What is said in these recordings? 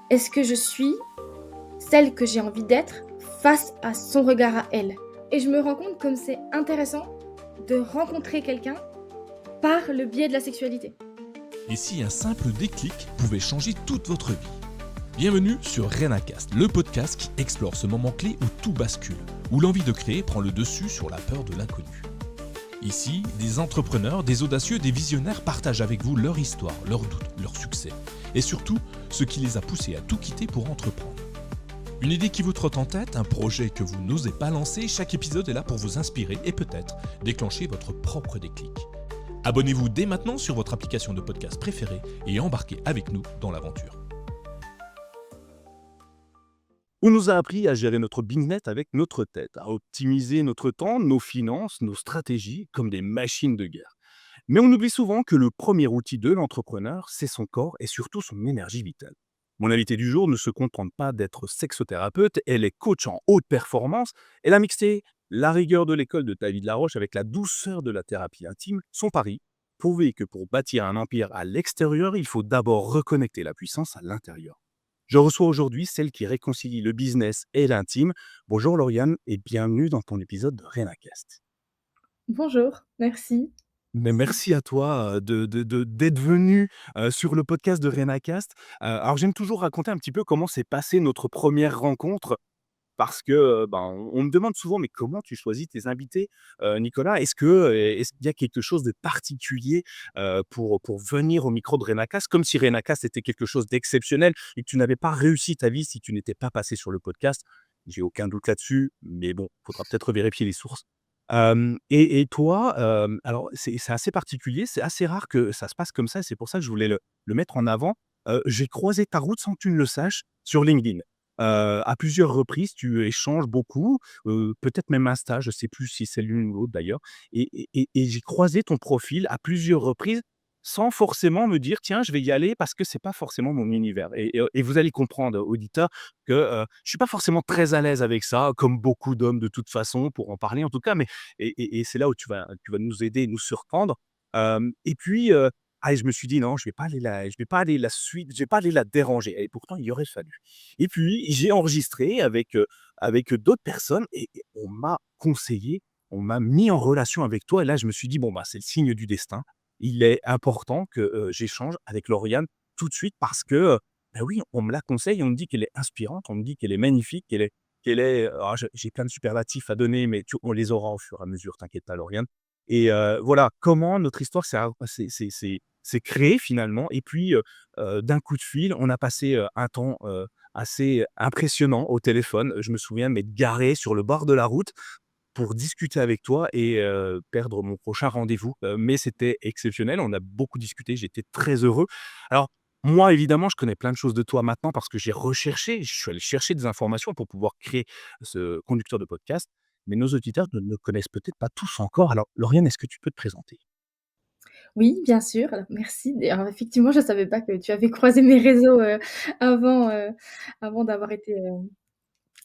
Est-ce que je suis celle que j'ai envie d'être face à son regard à elle? Et je me rends compte comme c'est intéressant de rencontrer quelqu'un par le biais de la sexualité. Et si un simple déclic pouvait changer toute votre vie? Bienvenue sur RenaCast, le podcast qui explore ce moment clé où tout bascule, où l'envie de créer prend le dessus sur la peur de l'inconnu. Ici, des entrepreneurs, des audacieux, des visionnaires partagent avec vous leur histoire, leurs doutes, leurs succès, et surtout, ce qui les a poussés à tout quitter pour entreprendre. Une idée qui vous trotte en tête, un projet que vous n'osez pas lancer, chaque épisode est là pour vous inspirer et peut-être déclencher votre propre déclic. Abonnez-vous dès maintenant sur votre application de podcast préférée et embarquez avec nous dans l'aventure. On nous a appris à gérer notre business avec notre tête, à optimiser notre temps, nos finances, nos stratégies comme des machines de guerre. Mais on oublie souvent que le premier outil de l'entrepreneur, c'est son corps et surtout son énergie vitale. Mon invité du jour ne se contente pas d'être sexothérapeute, elle est coach en haute performance. Elle a mixé la rigueur de l'école de David Laroche avec la douceur de la thérapie intime. Son pari, prouver que pour bâtir un empire à l'extérieur, il faut d'abord reconnecter la puissance à l'intérieur. Je reçois aujourd'hui celle qui réconcilie le business et l'intime. Bonjour Lauriane et bienvenue dans ton épisode de RenaCast. Bonjour, merci. Mais merci à toi d'être venu sur le podcast de RenaCast. Alors j'aime toujours raconter un petit peu comment s'est passée notre première rencontre parce que on me demande souvent mais comment tu choisis tes invités, Nicolas? Est-ce qu'il y a quelque chose de particulier pour venir au micro de RenaCast, comme si RenaCast était quelque chose d'exceptionnel et que tu n'avais pas réussi ta vie si tu n'étais pas passé sur le podcast? J'ai aucun doute là-dessus, mais bon, il faudra peut-être vérifier les sources. Et toi, alors c'est assez particulier, c'est assez rare que ça se passe comme ça et c'est pour ça que je voulais le mettre en avant. J'ai croisé ta route sans que tu ne le saches sur LinkedIn. À plusieurs reprises, tu échanges beaucoup, peut-être même Insta, je ne sais plus si c'est l'une ou l'autre d'ailleurs et j'ai croisé ton profil à plusieurs reprises sans forcément me dire: «Tiens, je vais y aller» parce que c'est pas forcément mon univers et vous allez comprendre, auditeurs, que, je suis pas forcément très à l'aise avec ça, comme beaucoup d'hommes de toute façon, pour en parler en tout cas, mais et c'est là où tu vas nous aider, nous surprendre. Et puis, je me suis dit: «Non, je vais pas aller la déranger» et pourtant il y aurait fallu. Et puis j'ai enregistré avec d'autres personnes et on m'a conseillé, on m'a mis en relation avec toi et là je me suis dit: «Bon, bah, c'est le signe du destin. Il est important que, j'échange avec Lauriane tout de suite» parce que, oui, on me la conseille, on me dit qu'elle est inspirante, on me dit qu'elle est magnifique, qu'elle est alors j'ai plein de superlatifs à donner, mais on les aura au fur et à mesure, t'inquiète pas Lauriane. Et voilà, comment notre histoire s'est créée finalement et puis, d'un coup de fil, on a passé, un temps, assez impressionnant au téléphone. Je me souviens m'être garé sur le bord de la route pour discuter avec toi et perdre mon prochain rendez-vous, mais c'était exceptionnel. On a beaucoup discuté, j'étais très heureux. Alors moi, évidemment, je connais plein de choses de toi maintenant parce que j'ai recherché, je suis allé chercher des informations pour pouvoir créer ce conducteur de podcast, mais nos auditeurs ne connaissent peut-être pas tous encore. Alors Lauriane, est-ce que tu peux te présenter? Oui, bien sûr, alors merci. Et alors effectivement, je ne savais pas que tu avais croisé mes réseaux, avant, avant d'avoir été,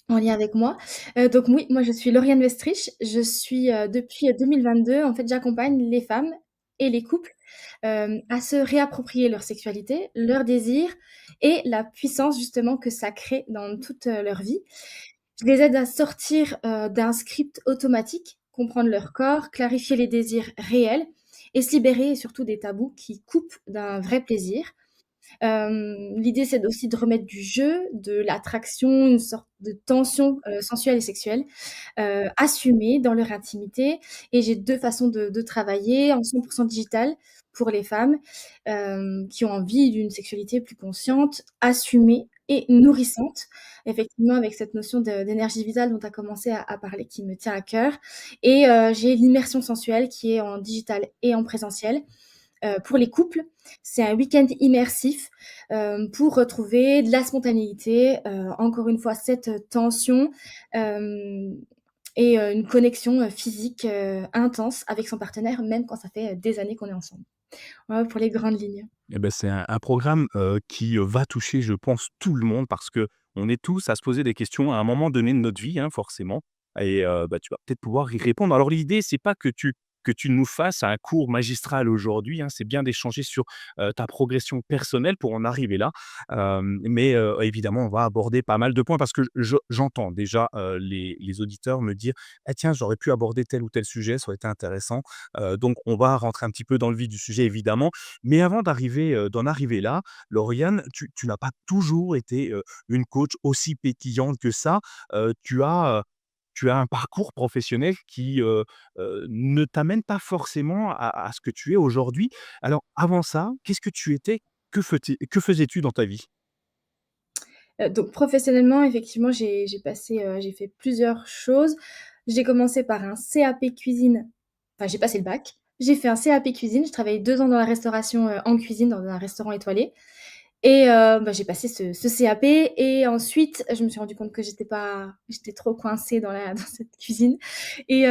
en lien avec moi. Donc oui, moi je suis Lauriane Westrich. Je suis, depuis, 2022, en fait, j'accompagne les femmes et les couples, à se réapproprier leur sexualité, leur désir et la puissance justement que ça crée dans toute, leur vie. Je les aide à sortir, d'un script automatique, comprendre leur corps, clarifier les désirs réels et se libérer surtout des tabous qui coupent d'un vrai plaisir. L'idée, c'est aussi de remettre du jeu, de l'attraction, une sorte de tension, sensuelle et sexuelle, assumée dans leur intimité. Et j'ai 2 façons de travailler, en 100 digital pour les femmes, qui ont envie d'une sexualité plus consciente, assumée et nourrissante. Effectivement, avec cette notion d'énergie vitale dont tu as commencé à parler, qui me tient à cœur. Et j'ai l'immersion sensuelle qui est en digital et en présentiel. Pour les couples, c'est un week-end immersif, pour retrouver de la spontanéité, encore une fois cette tension, hem et une connexion, physique, intense avec son partenaire, même quand ça fait, des années qu'on est ensemble. Voilà pour les grandes lignes. Eh ben, c'est un programme, qui, va toucher, je pense, tout le monde parce que on est tous à se poser des questions à un moment donné de notre vie, hein, forcément. et bah, tu vas peut-être pouvoir y répondre. Alors l'idée, c'est pas que tu nous fasses un cours magistral aujourd'hui, hein, c'est bien d'échanger sur, ta progression personnelle pour en arriver là. Mais évidemment, on va aborder pas mal de points parce que j'entends déjà, les auditeurs me dire: «Ah tiens, j'aurais pu aborder tel ou tel sujet, ça aurait été intéressant». Donc on va rentrer un petit peu dans le vif du sujet évidemment. Mais avant d'en arriver là, Lauriane, tu n'as pas toujours été, une coach aussi pétillante que ça. Tu as un parcours professionnel qui, ne t'amène pas forcément à ce que tu es aujourd'hui. Alors avant ça, qu'est-ce que tu étais? Que faisais-tu dans ta vie? Donc professionnellement, effectivement, j'ai fait plusieurs choses. J'ai commencé par un CAP cuisine, enfin j'ai passé le bac. J'ai fait un CAP cuisine, j'ai travaillé 2 ans dans la restauration, en cuisine dans un restaurant étoilé et bah, j'ai passé ce CAP et ensuite je me suis rendu compte que j'étais trop coincée dans la dans cette cuisine et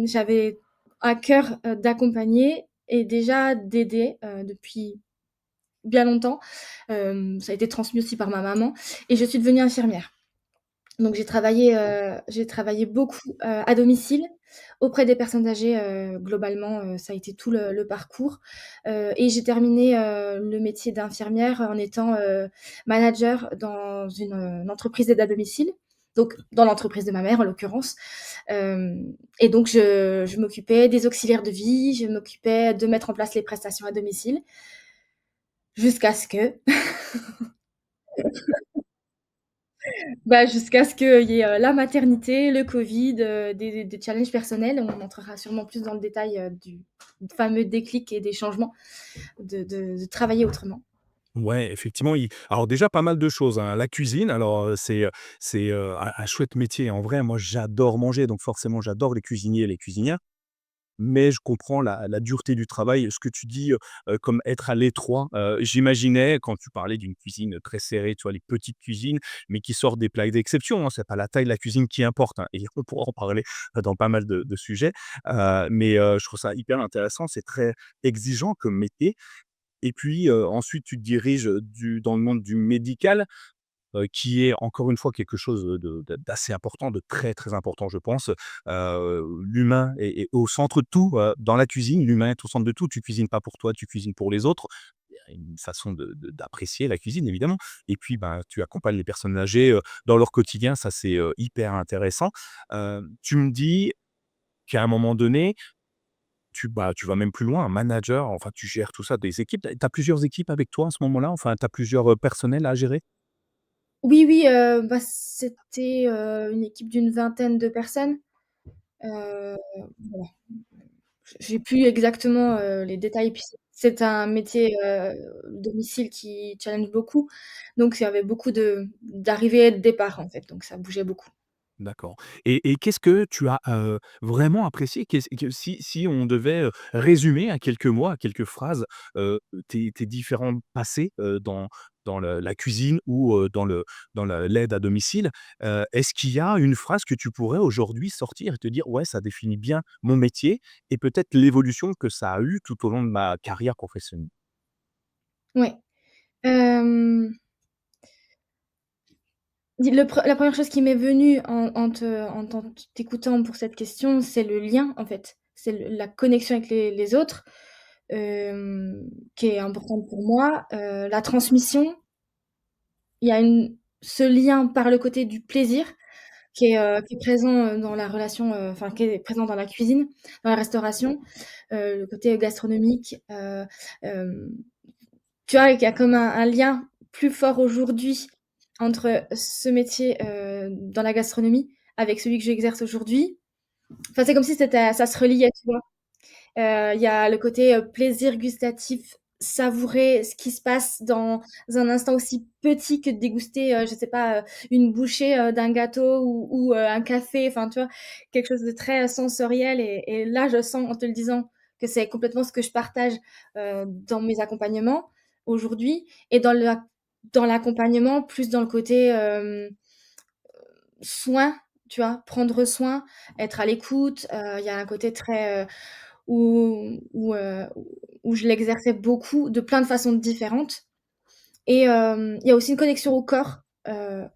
j'avais à cœur, d'accompagner et déjà d'aider, depuis bien longtemps. Ça a été transmis aussi par ma maman et je suis devenue infirmière. Donc j'ai travaillé beaucoup, à domicile, auprès des personnes âgées, globalement, ça a été tout le parcours, et j'ai terminé, le métier d'infirmière en étant, manager dans une entreprise d'aide à domicile, donc dans l'entreprise de ma mère en l'occurrence, et donc je m'occupais des auxiliaires de vie, je m'occupais de mettre en place les prestations à domicile jusqu'à ce que bah, jusqu'à ce qu'il y ait, la maternité, le covid, des challenges personnels. On entrera sûrement plus dans le détail, du fameux déclic et des changements de travailler autrement. Ouais, effectivement, alors déjà pas mal de choses, hein. La cuisine, alors, c'est un chouette métier. En vrai, moi, j'adore manger, donc forcément, j'adore les cuisiniers et les cuisinières. Mais je comprends la dureté du travail. Ce que tu dis, comme être à l'étroit, j'imaginais quand tu parlais d'une cuisine très serrée, tu vois, les petites cuisines, mais qui sortent des plats d'exception, hein. C'est pas la taille de la cuisine qui importe, hein, et on pourra en parler, dans pas mal de sujets. Mais je trouve ça hyper intéressant. C'est très exigeant comme métier et puis, ensuite tu te diriges, dans le monde du médical, qui est encore une fois quelque chose, d'assez important, de très, très important, je pense. L'humain est au centre de tout, dans la cuisine, l'humain est au centre de tout. Tu cuisines pas pour toi, tu cuisines pour les autres. Il y a une façon d'apprécier la cuisine évidemment et puis, ben, tu accompagnes les personnes âgées, dans leur quotidien, ça c'est, hyper intéressant. Tu me dis qu'à un moment donné, tu vas même plus loin, un manager, enfin tu gères tout ça, des équipes. Tu as plusieurs équipes avec toi à ce moment-là? Enfin, tu as plusieurs, personnels à gérer? Oui, oui, bah, c'était, une équipe d'une vingtaine de personnes. Heu, voilà, j'ai plus exactement, les détails, puis c'est un métier, domicile qui challenge beaucoup, donc il y avait beaucoup d'arrivées et de départs, en fait, donc ça bougeait beaucoup. D'accord et qu'est-ce que tu as, vraiment apprécié? Qu'est-ce que si on devait, résumer à quelques mots, à quelques phrases, tes différents passés, dans le la cuisine ou, dans l'aide à domicile, est-ce qu'il y a une phrase que tu pourrais aujourd'hui sortir et te dire: «Ouais, ça définit bien mon métier» et peut-être l'évolution que ça a eu tout au long de ma carrière professionnelle? Ouais, hem la première chose qui m'est venue en t'écoutant pour cette question, c'est le lien, en fait. C'est la connexion avec les autres, qui est importante pour moi, la transmission. Il y a ce lien par le côté du plaisir qui est présent, dans la relation, enfin qui est présent dans la cuisine, dans la restauration, le côté gastronomique, hem tu vois, qu'il y a comme un lien plus fort aujourd'hui entre ce métier, dans la gastronomie avec celui que j'exerce aujourd'hui. Enfin, c'est comme si ça se reliait, tu vois? Il y a le côté, plaisir gustatif, savourer ce qui se passe dans un instant aussi petit que de déguster, je sais pas, une bouchée, d'un gâteau ou un café, enfin, tu vois? Quelque chose de très sensoriel et là, je sens en te le disant que c'est complètement ce que je partage, dans mes accompagnements aujourd'hui et dans l'accompagnement, plus dans le côté, soin, tu vois? Prendre soin, être à l'écoute, il y a un côté très, où je l'exerçais beaucoup de plein de façons différentes et il y a aussi une connexion au corps,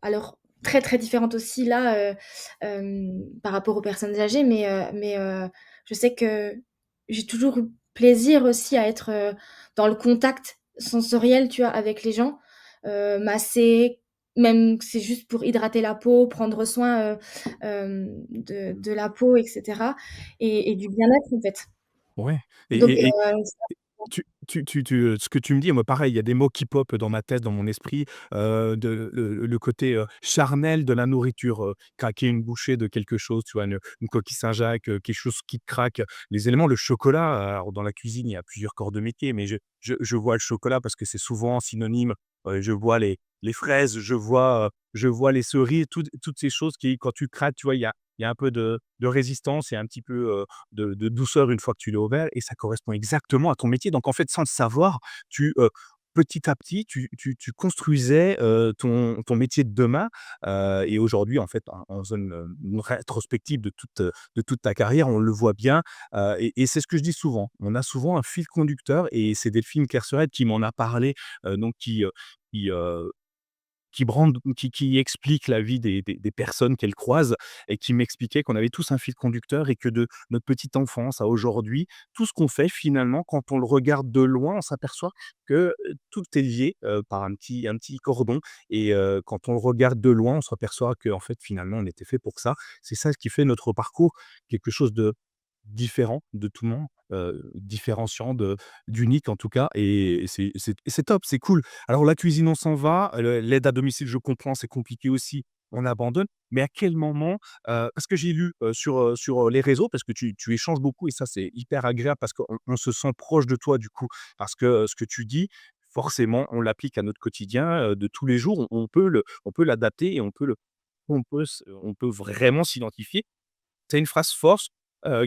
alors très, très différente aussi là, par rapport aux personnes âgées, je sais que j'ai toujours eu plaisir aussi à être, dans le contact sensoriel, tu vois, avec les gens, masser, même que c'est juste pour hydrater la peau, prendre soin, de la peau et cetera et du bien-être, en fait. Ouais et Donc et et ça ce que tu me dis, moi pareil, il y a des mots qui popent dans ma tête, dans mon esprit, le côté, charnel de la nourriture, craquer une bouchée de quelque chose, tu vois? Une coquille Saint-Jacques, quelque chose qui te craque, les éléments, le chocolat, alors dans la cuisine, il y a plusieurs corps de métier, mais je vois le chocolat parce que c'est souvent synonyme, je vois les fraises, je vois les cerises, toutes ces choses qui quand tu craques, tu vois, il y a un peu de résistance et un petit peu, de douceur une fois que tu l'as ouvert et ça correspond exactement à ton métier. Donc en fait, sans le savoir, petit à petit, tu construisais, ton métier de demain, et aujourd'hui, en fait, en faisant une rétrospective de toute ta carrière, on le voit bien, et c'est ce que je dis souvent. On a souvent un fil conducteur et c'est Delphine Kerserette qui m'en a parlé, donc qui, qui explique la vie des personnes qu'elle croise et qui m'expliquait qu'on avait tous un fil conducteur et que de notre petite enfance à aujourd'hui, tout ce qu'on fait finalement, quand on le regarde de loin, on s'aperçoit que, tout est lié, par un petit cordon et quand on le regarde de loin, on s'aperçoit qu'en fait, finalement, on était fait pour ça. C'est ça ce qui fait notre parcours, quelque chose de différent de tout le monde, différenciant d'unique en tout cas et c'est top, c'est cool. Alors la cuisine, on s'en va, l'aide à domicile, je comprends, c'est compliqué aussi, on abandonne. Mais à quel moment, parce que j'ai lu, sur les réseaux, parce que tu échanges beaucoup et ça, c'est hyper agréable parce qu'on se sent proche de toi du coup. Parce que, ce que tu dis, forcément, on l'applique à notre quotidien, de tous les jours. On peut l'adapter et on peut vraiment s'identifier. C'est une phrase force,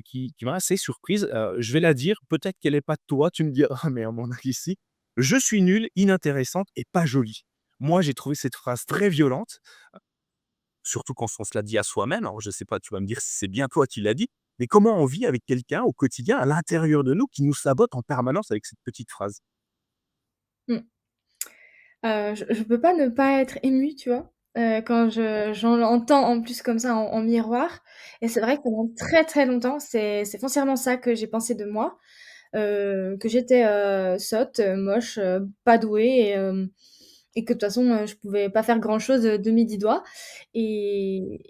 qui m'a assez surprise, je vais la dire, peut-être qu'elle est pas de toi, tu me diras, mais à mon avis si. «Je suis nulle, inintéressante et pas jolie». Moi, j'ai trouvé cette phrase très violente, surtout quand on se la dit à soi-même. Alors je sais pas, tu vas me dire si c'est bien toi qui l'as dit, mais comment on vit avec quelqu'un au quotidien, à l'intérieur de nous, qui nous sabote en permanence avec cette petite phrase? mmh. Je peux pas ne pas être émue, tu vois? Quand j'en l'entends en plus comme ça en miroir et c'est vrai que pendant très, très longtemps, c'est foncièrement ça que j'ai pensé de moi, que j'étais, sotte, moche, pas douée et que de toute façon, je pouvais pas faire grand chose, de mes 10 doigts et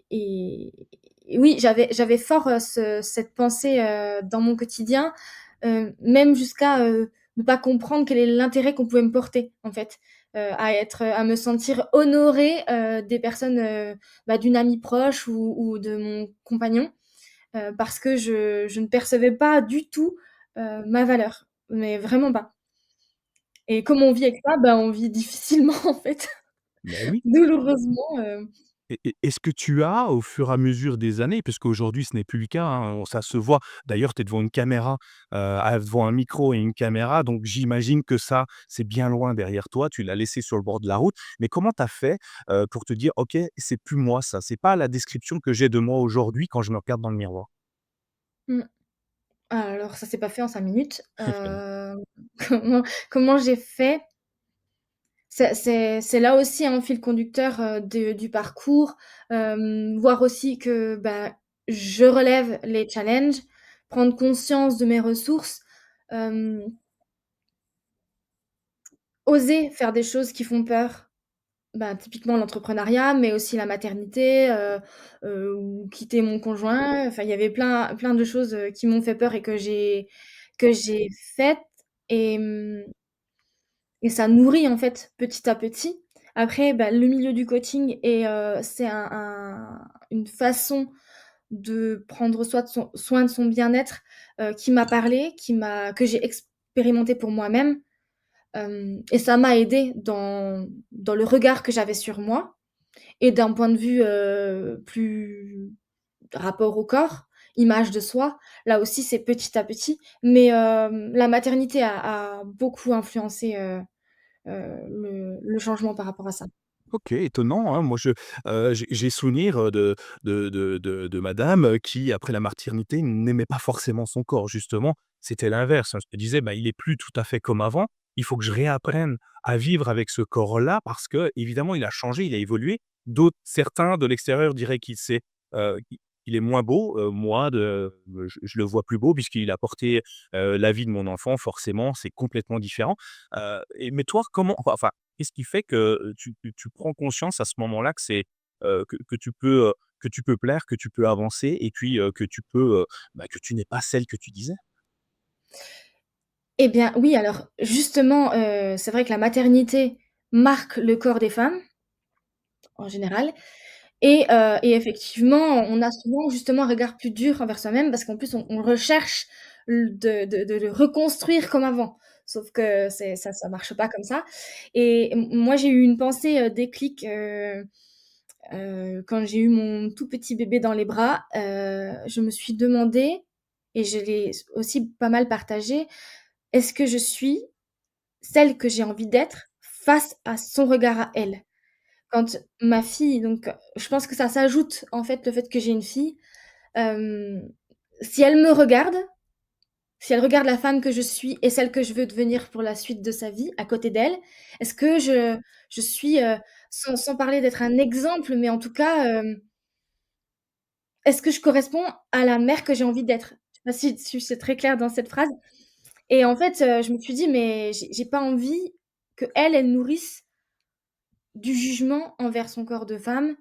oui, j'avais fort, cette pensée, dans mon quotidien, même jusqu'à, ne pas comprendre quel est l'intérêt qu'on pouvait me porter, en fait, à me sentir honorée, des personnes, bah, d'une amie proche ou de mon compagnon, parce que je ne percevais pas du tout, ma valeur, mais vraiment pas et comme on vit avec ça, bah, on vit difficilement, en fait, Mais oui. douloureusement, Et est-ce que tu as, au fur et à mesure des années, parce qu'aujourd'hui ce n'est plus le cas, hein, ça se voit. D'ailleurs, tu es devant une caméra, devant un micro et une caméra, donc j'imagine que ça, c'est bien loin derrière toi, tu l'as laissé sur le bord de la route. Mais comment tu as fait, pour te dire: «OK, c'est plus moi ça, c'est pas la description que j'ai de moi aujourd'hui quand je me regarde dans le miroir»? mmh. Alors ça s'est pas fait en 5 minutes, comment comment j'ai fait? C'est là aussi un fil conducteur, de du parcours, voir aussi que, bah, je relève les challenges, prendre conscience de mes ressources, hem, oser faire des choses qui font peur. Bah, typiquement l'entrepreneuriat, mais aussi la maternité, ou quitter mon conjoint. Enfin, il y avait plein de choses, qui m'ont fait peur et que j'ai faites et et ça nourrit, en fait, petit à petit. Après, bah, le milieu du coaching et c'est une façon de prendre soin de son bien-être, qui m'a parlé, que j'ai expérimenté pour moi-même, et ça m'a aidée dans le regard que j'avais sur moi et d'un point de vue, plus rapport au corps, image de soi, là aussi c'est petit à petit, mais la maternité a beaucoup influencé, le changement par rapport à ça. OK, étonnant, hein. Moi, j'ai souvenir, de madame, qui, après la maternité, n'aimait pas forcément son corps. Justement, c'était l'inverse, hein. Elle disait: «Bah, il est plus tout à fait comme avant. Il faut que je réapprenne à vivre avec ce corps-là parce que évidemment il a changé, il a évolué D'autres certains de l'extérieur diraient qu'il est moins beau. Moi je le vois plus beau puisqu'il a porté, la vie de mon enfant, forcément, c'est complètement différent. Mais toi, comment enfin, qu'est-ce qui fait que, tu prends conscience à ce moment-là que que tu peux plaire, que tu peux avancer et puis, que tu peux, que tu n'es pas celle que tu disais? Eh bien, oui, alors justement, c'est vrai que la maternité marque le corps des femmes, en général et effectivement, on a souvent justement un regard plus dur envers soi-même parce qu'en plus on recherche de le reconstruire comme avant. Sauf que ça marche pas comme ça et moi j'ai eu une pensée, déclic, quand j'ai eu mon tout petit bébé dans les bras, je me suis demandé et je l'ai aussi pas mal partagé: «Est-ce que je suis celle que j'ai envie d'être face à son regard à elle?» Quand ma fille donc je pense que ça s'ajoute, en fait, le fait que j'ai une fille, hem, si elle me regarde, si elle regarde la femme que je suis et celle que je veux devenir pour la suite de sa vie à côté d'elle, est-ce que je suis, sans parler d'être un exemple, mais en tout cas, est-ce que je corresponds à la mère que j'ai envie d'être? Je sais pas si c'est très clair dans cette phrase et en fait, je me suis dit: «Mais j'ai pas envie qu'elle, elle nourrisse du jugement envers son corps de femme».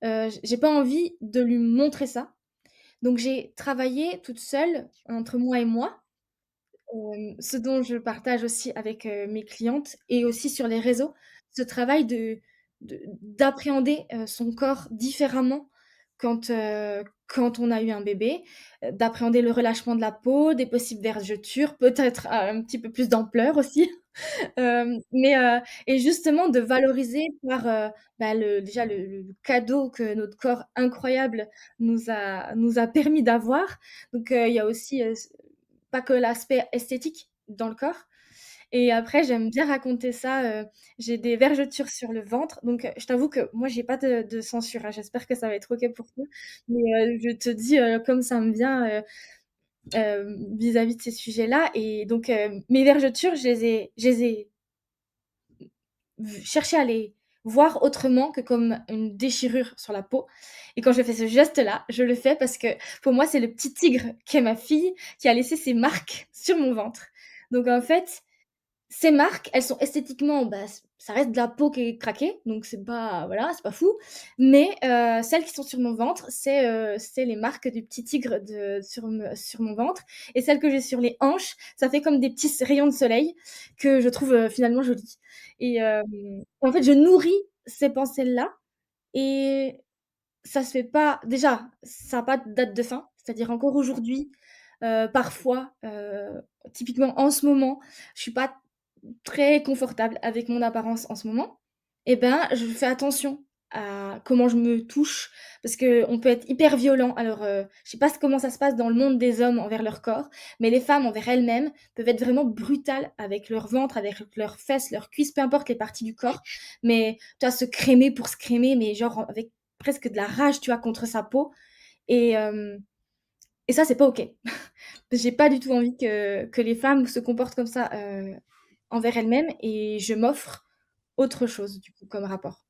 J'ai pas envie de lui montrer ça. Donc j'ai travaillé toute seule entre moi et moi, ce dont je partage aussi avec, mes clientes et aussi sur les réseaux. Ce travail d'appréhender, son corps différemment quand on a eu un bébé, d'appréhender le relâchement de la peau, des possibles vergetures, peut-être à un petit peu plus d'ampleur aussi. Et justement de valoriser par, le déjà le cadeau que notre corps incroyable nous a permis d'avoir. Donc, il y a aussi, pas que l'aspect esthétique dans le corps et après j'aime bien raconter ça, j'ai des vergetures sur le ventre donc, je t'avoue que moi j'ai pas de censure, hein, j'espère que ça va être OK pour toi. Mais, je te dis, comme ça me vient, vis-à-vis de ces sujets-là et donc, mes vergetures, je les ai chercher à les voir autrement que comme une déchirure sur la peau et quand je fais ce geste-là, je le fais parce que pour moi, c'est le petit tigre qu'est ma fille qui a laissé ses marques sur mon ventre. Donc en fait, ces marques, elles sont esthétiquement, ça reste de la peau qui est craquée, donc c'est pas voilà, c'est pas fou. Mais, celles qui sont sur mon ventre, c'est les marques du petit tigre sur mon ventre et celles que j'ai sur les hanches, ça fait comme des petits rayons de soleil que je trouve, finalement jolis et en fait, je nourris ces pensées-là et ça se fait pas déjà, ça a pas de date de fin, c'est-à-dire encore aujourd'hui, parfois, typiquement en ce moment, je suis pas très confortable avec mon apparence en ce moment et ben, je fais attention à comment je me touche parce qu'on peut être hyper violent. Alors, je sais pas comment ça se passe dans le monde des hommes envers leur corps, mais les femmes envers elles-mêmes peuvent être vraiment brutales avec leur ventre, avec leurs fesses, leurs cuisses, peu importe les parties du corps, mais tu vois, se crémer pour se crémer, mais genre avec presque de la rage, tu vois, contre sa peau et et ça, c'est pas OK. J'ai pas du tout envie que les femmes se comportent comme ça, envers elles-mêmes et je m'offre autre chose du coup comme rapport.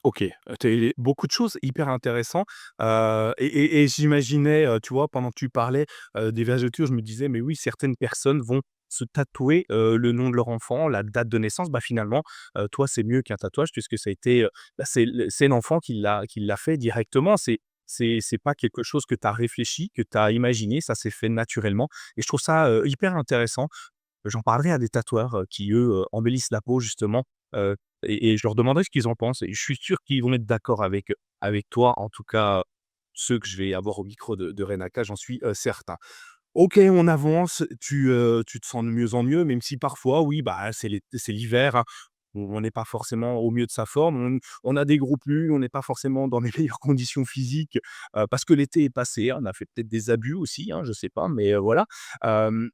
OK, tu beaucoup de choses hyper intéressant, et j'imaginais, tu vois, pendant que tu parlais, des vergetures, je me disais: «Mais oui, certaines personnes vont se tatouer, le nom de leur enfant, la date de naissance». Bah, finalement, toi, c'est mieux qu'un tatouage puisque ça a été, c'est l'enfant qui l'a fait directement. C'est pas quelque chose que tu as réfléchi, que tu as imaginé, ça s'est fait naturellement et je trouve ça, hyper intéressant. J'en parlerai à des tatoueurs, qui eux, embellissent la peau justement, et je leur demanderai ce qu'ils en pensent et je suis sûr qu'ils vont être d'accord avec toi, en tout cas, ceux que je vais avoir au micro de Renaka, j'en suis, certain. OK, on avance, tu te sens de mieux en mieux, même si parfois, oui, bah, c'est l'hiver, hein, on n'est pas forcément au mieux de sa forme, on a des gros plis, on n'est pas forcément dans les meilleures conditions physiques, parce que l'été est passé, hein, on a fait peut-être des abus aussi, hein, je sais pas, mais voilà. Hem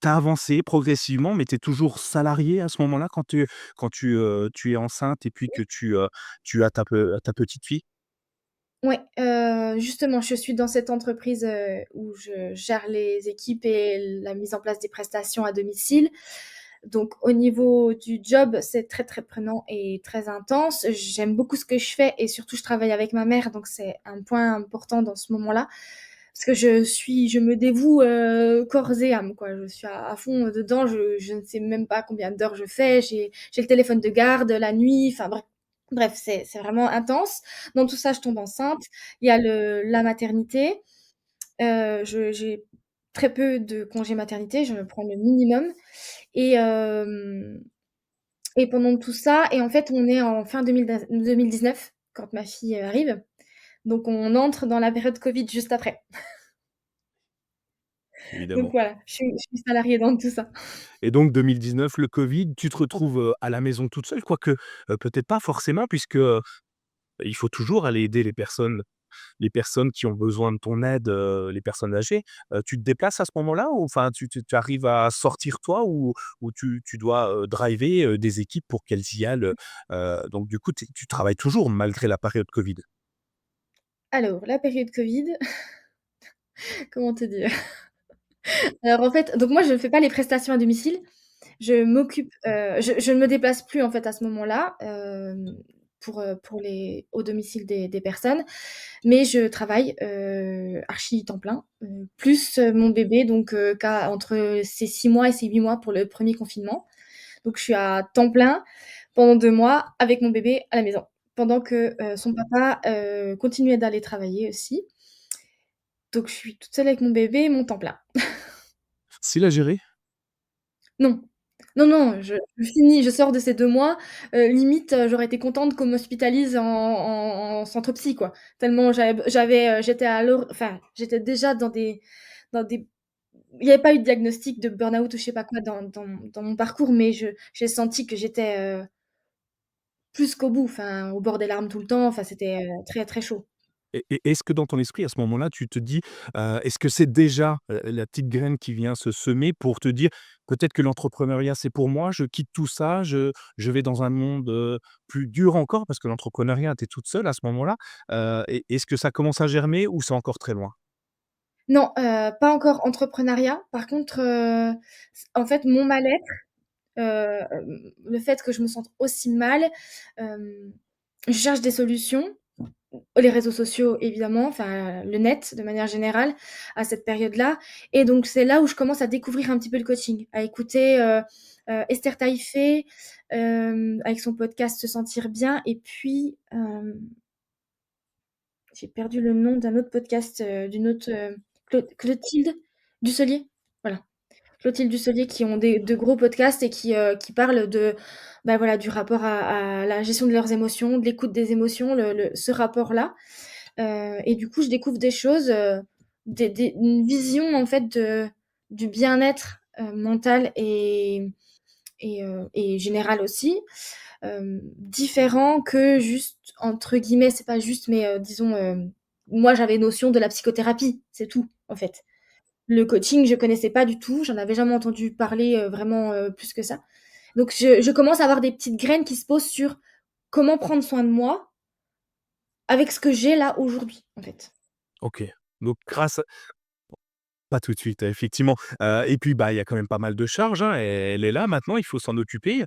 Tu as avancé progressivement, mais tu es toujours salarié à ce moment-là quand tu es enceinte et puis que tu as ta petite fille? Ouais, justement, je suis dans cette entreprise, où je gère les équipes et la mise en place des prestations à domicile. Donc au niveau du job, c'est très, très prenant et très intense. J'aime beaucoup ce que je fais et surtout je travaille avec ma mère, donc c'est un point important dans ce moment-là. Parce que je me dévoue, corps et âme, quoi. Je suis à fond dedans, je ne sais même pas combien d'heures je fais. J'ai le téléphone de garde la nuit, enfin bref, c'est vraiment intense. Dans tout ça, je tombe enceinte. Il y a la maternité. J'ai très peu de congés maternité, je me prends le minimum et pendant tout ça et en fait, on est en fin 2019 quand ma fille, arrive. Donc on entre dans la période covid juste après. Donc Évidemment. voilà, je suis salariée dans tout ça. Et donc 2019, le Covid, tu te retrouves, à la maison toute seule, quoique, peut-être pas forcément puisque, il faut toujours aller aider les personnes qui ont besoin de ton aide, les personnes âgées. Tu te déplaces à ce moment-là ou enfin tu arrives à sortir toi ou tu dois, driver, des équipes pour qu'elles y aillent, donc du coup tu travailles toujours malgré la période Covid? Alors la période covid, comment te dire? Alors en fait donc moi je ne fais pas les prestations à domicile. Je m'occupe, je ne me déplace plus en fait à ce moment-là, pour les au domicile des personnes, mais je travaille, archi temps plein, plus, mon bébé donc qu'a entre ses 6 mois et ses 8 mois pour le premier confinement. Donc je suis à temps plein pendant 2 mois avec mon bébé à la maison, pendant que, son papa, continuait d'aller travailler aussi. Donc je suis toute seule avec mon bébé et mon temps plein. Facile à gérer? Non. Non, non, je finis, je sors de ces 2 mois, limite, j'aurais été contente qu'on m'hospitalise en centre psy, quoi. Tellement j'étais à enfin, j'étais déjà dans des il y avait pas eu de diagnostic de burn-out ou je sais pas quoi dans mon parcours, mais j'ai senti que j'étais, plus qu'au bout, enfin, au bord des larmes tout le temps, enfin, c'était, très, très chaud. Et est-ce que dans ton esprit, à ce moment-là, tu te dis, est-ce que c'est déjà, la petite graine qui vient se semer pour te dire: «Peut-être que l'entrepreneuriat, c'est pour moi, je quitte tout ça, je vais dans un monde, plus dur encore», parce que l'entrepreneuriat, tu es toute seule à ce moment-là. Est-ce que ça commence à germer ou c'est encore très loin? Non, pas encore entrepreneuriat. Par contre, en fait, mon mal-être, le fait que je me sente aussi mal, hem, je cherche des solutions. Les réseaux sociaux évidemment, enfin, le net de manière générale à cette période-là et donc c'est là où je commence à découvrir un petit peu le coaching, à écouter, Esther Taïfé, avec son podcast «Se sentir bien» et puis, j'ai perdu le nom d'un autre podcast, d'une autre, Clotilde Dusselier, voilà. Clotilde Dusselier qui ont des de gros podcasts et qui parlent de, bah, voilà, du rapport à la gestion de leurs émotions, de l'écoute des émotions, ce rapport-là. Et du coup, je découvre des choses, une vision en fait du bien-être, mental et général aussi, différent que juste entre guillemets, c'est pas juste, mais disons, moi j'avais notion de la psychothérapie, c'est tout, en fait. Le coaching, je connaissais pas du tout, j'en avais jamais entendu parler, vraiment, plus que ça. Donc je commence à avoir des petites graines qui se posent sur comment prendre soin de moi avec ce que j'ai là aujourd'hui, en fait. OK. Donc grâce pas tout de suite, effectivement, et puis, bah, il y a quand même pas mal de charges, hein, elle est là maintenant, il faut s'en occuper.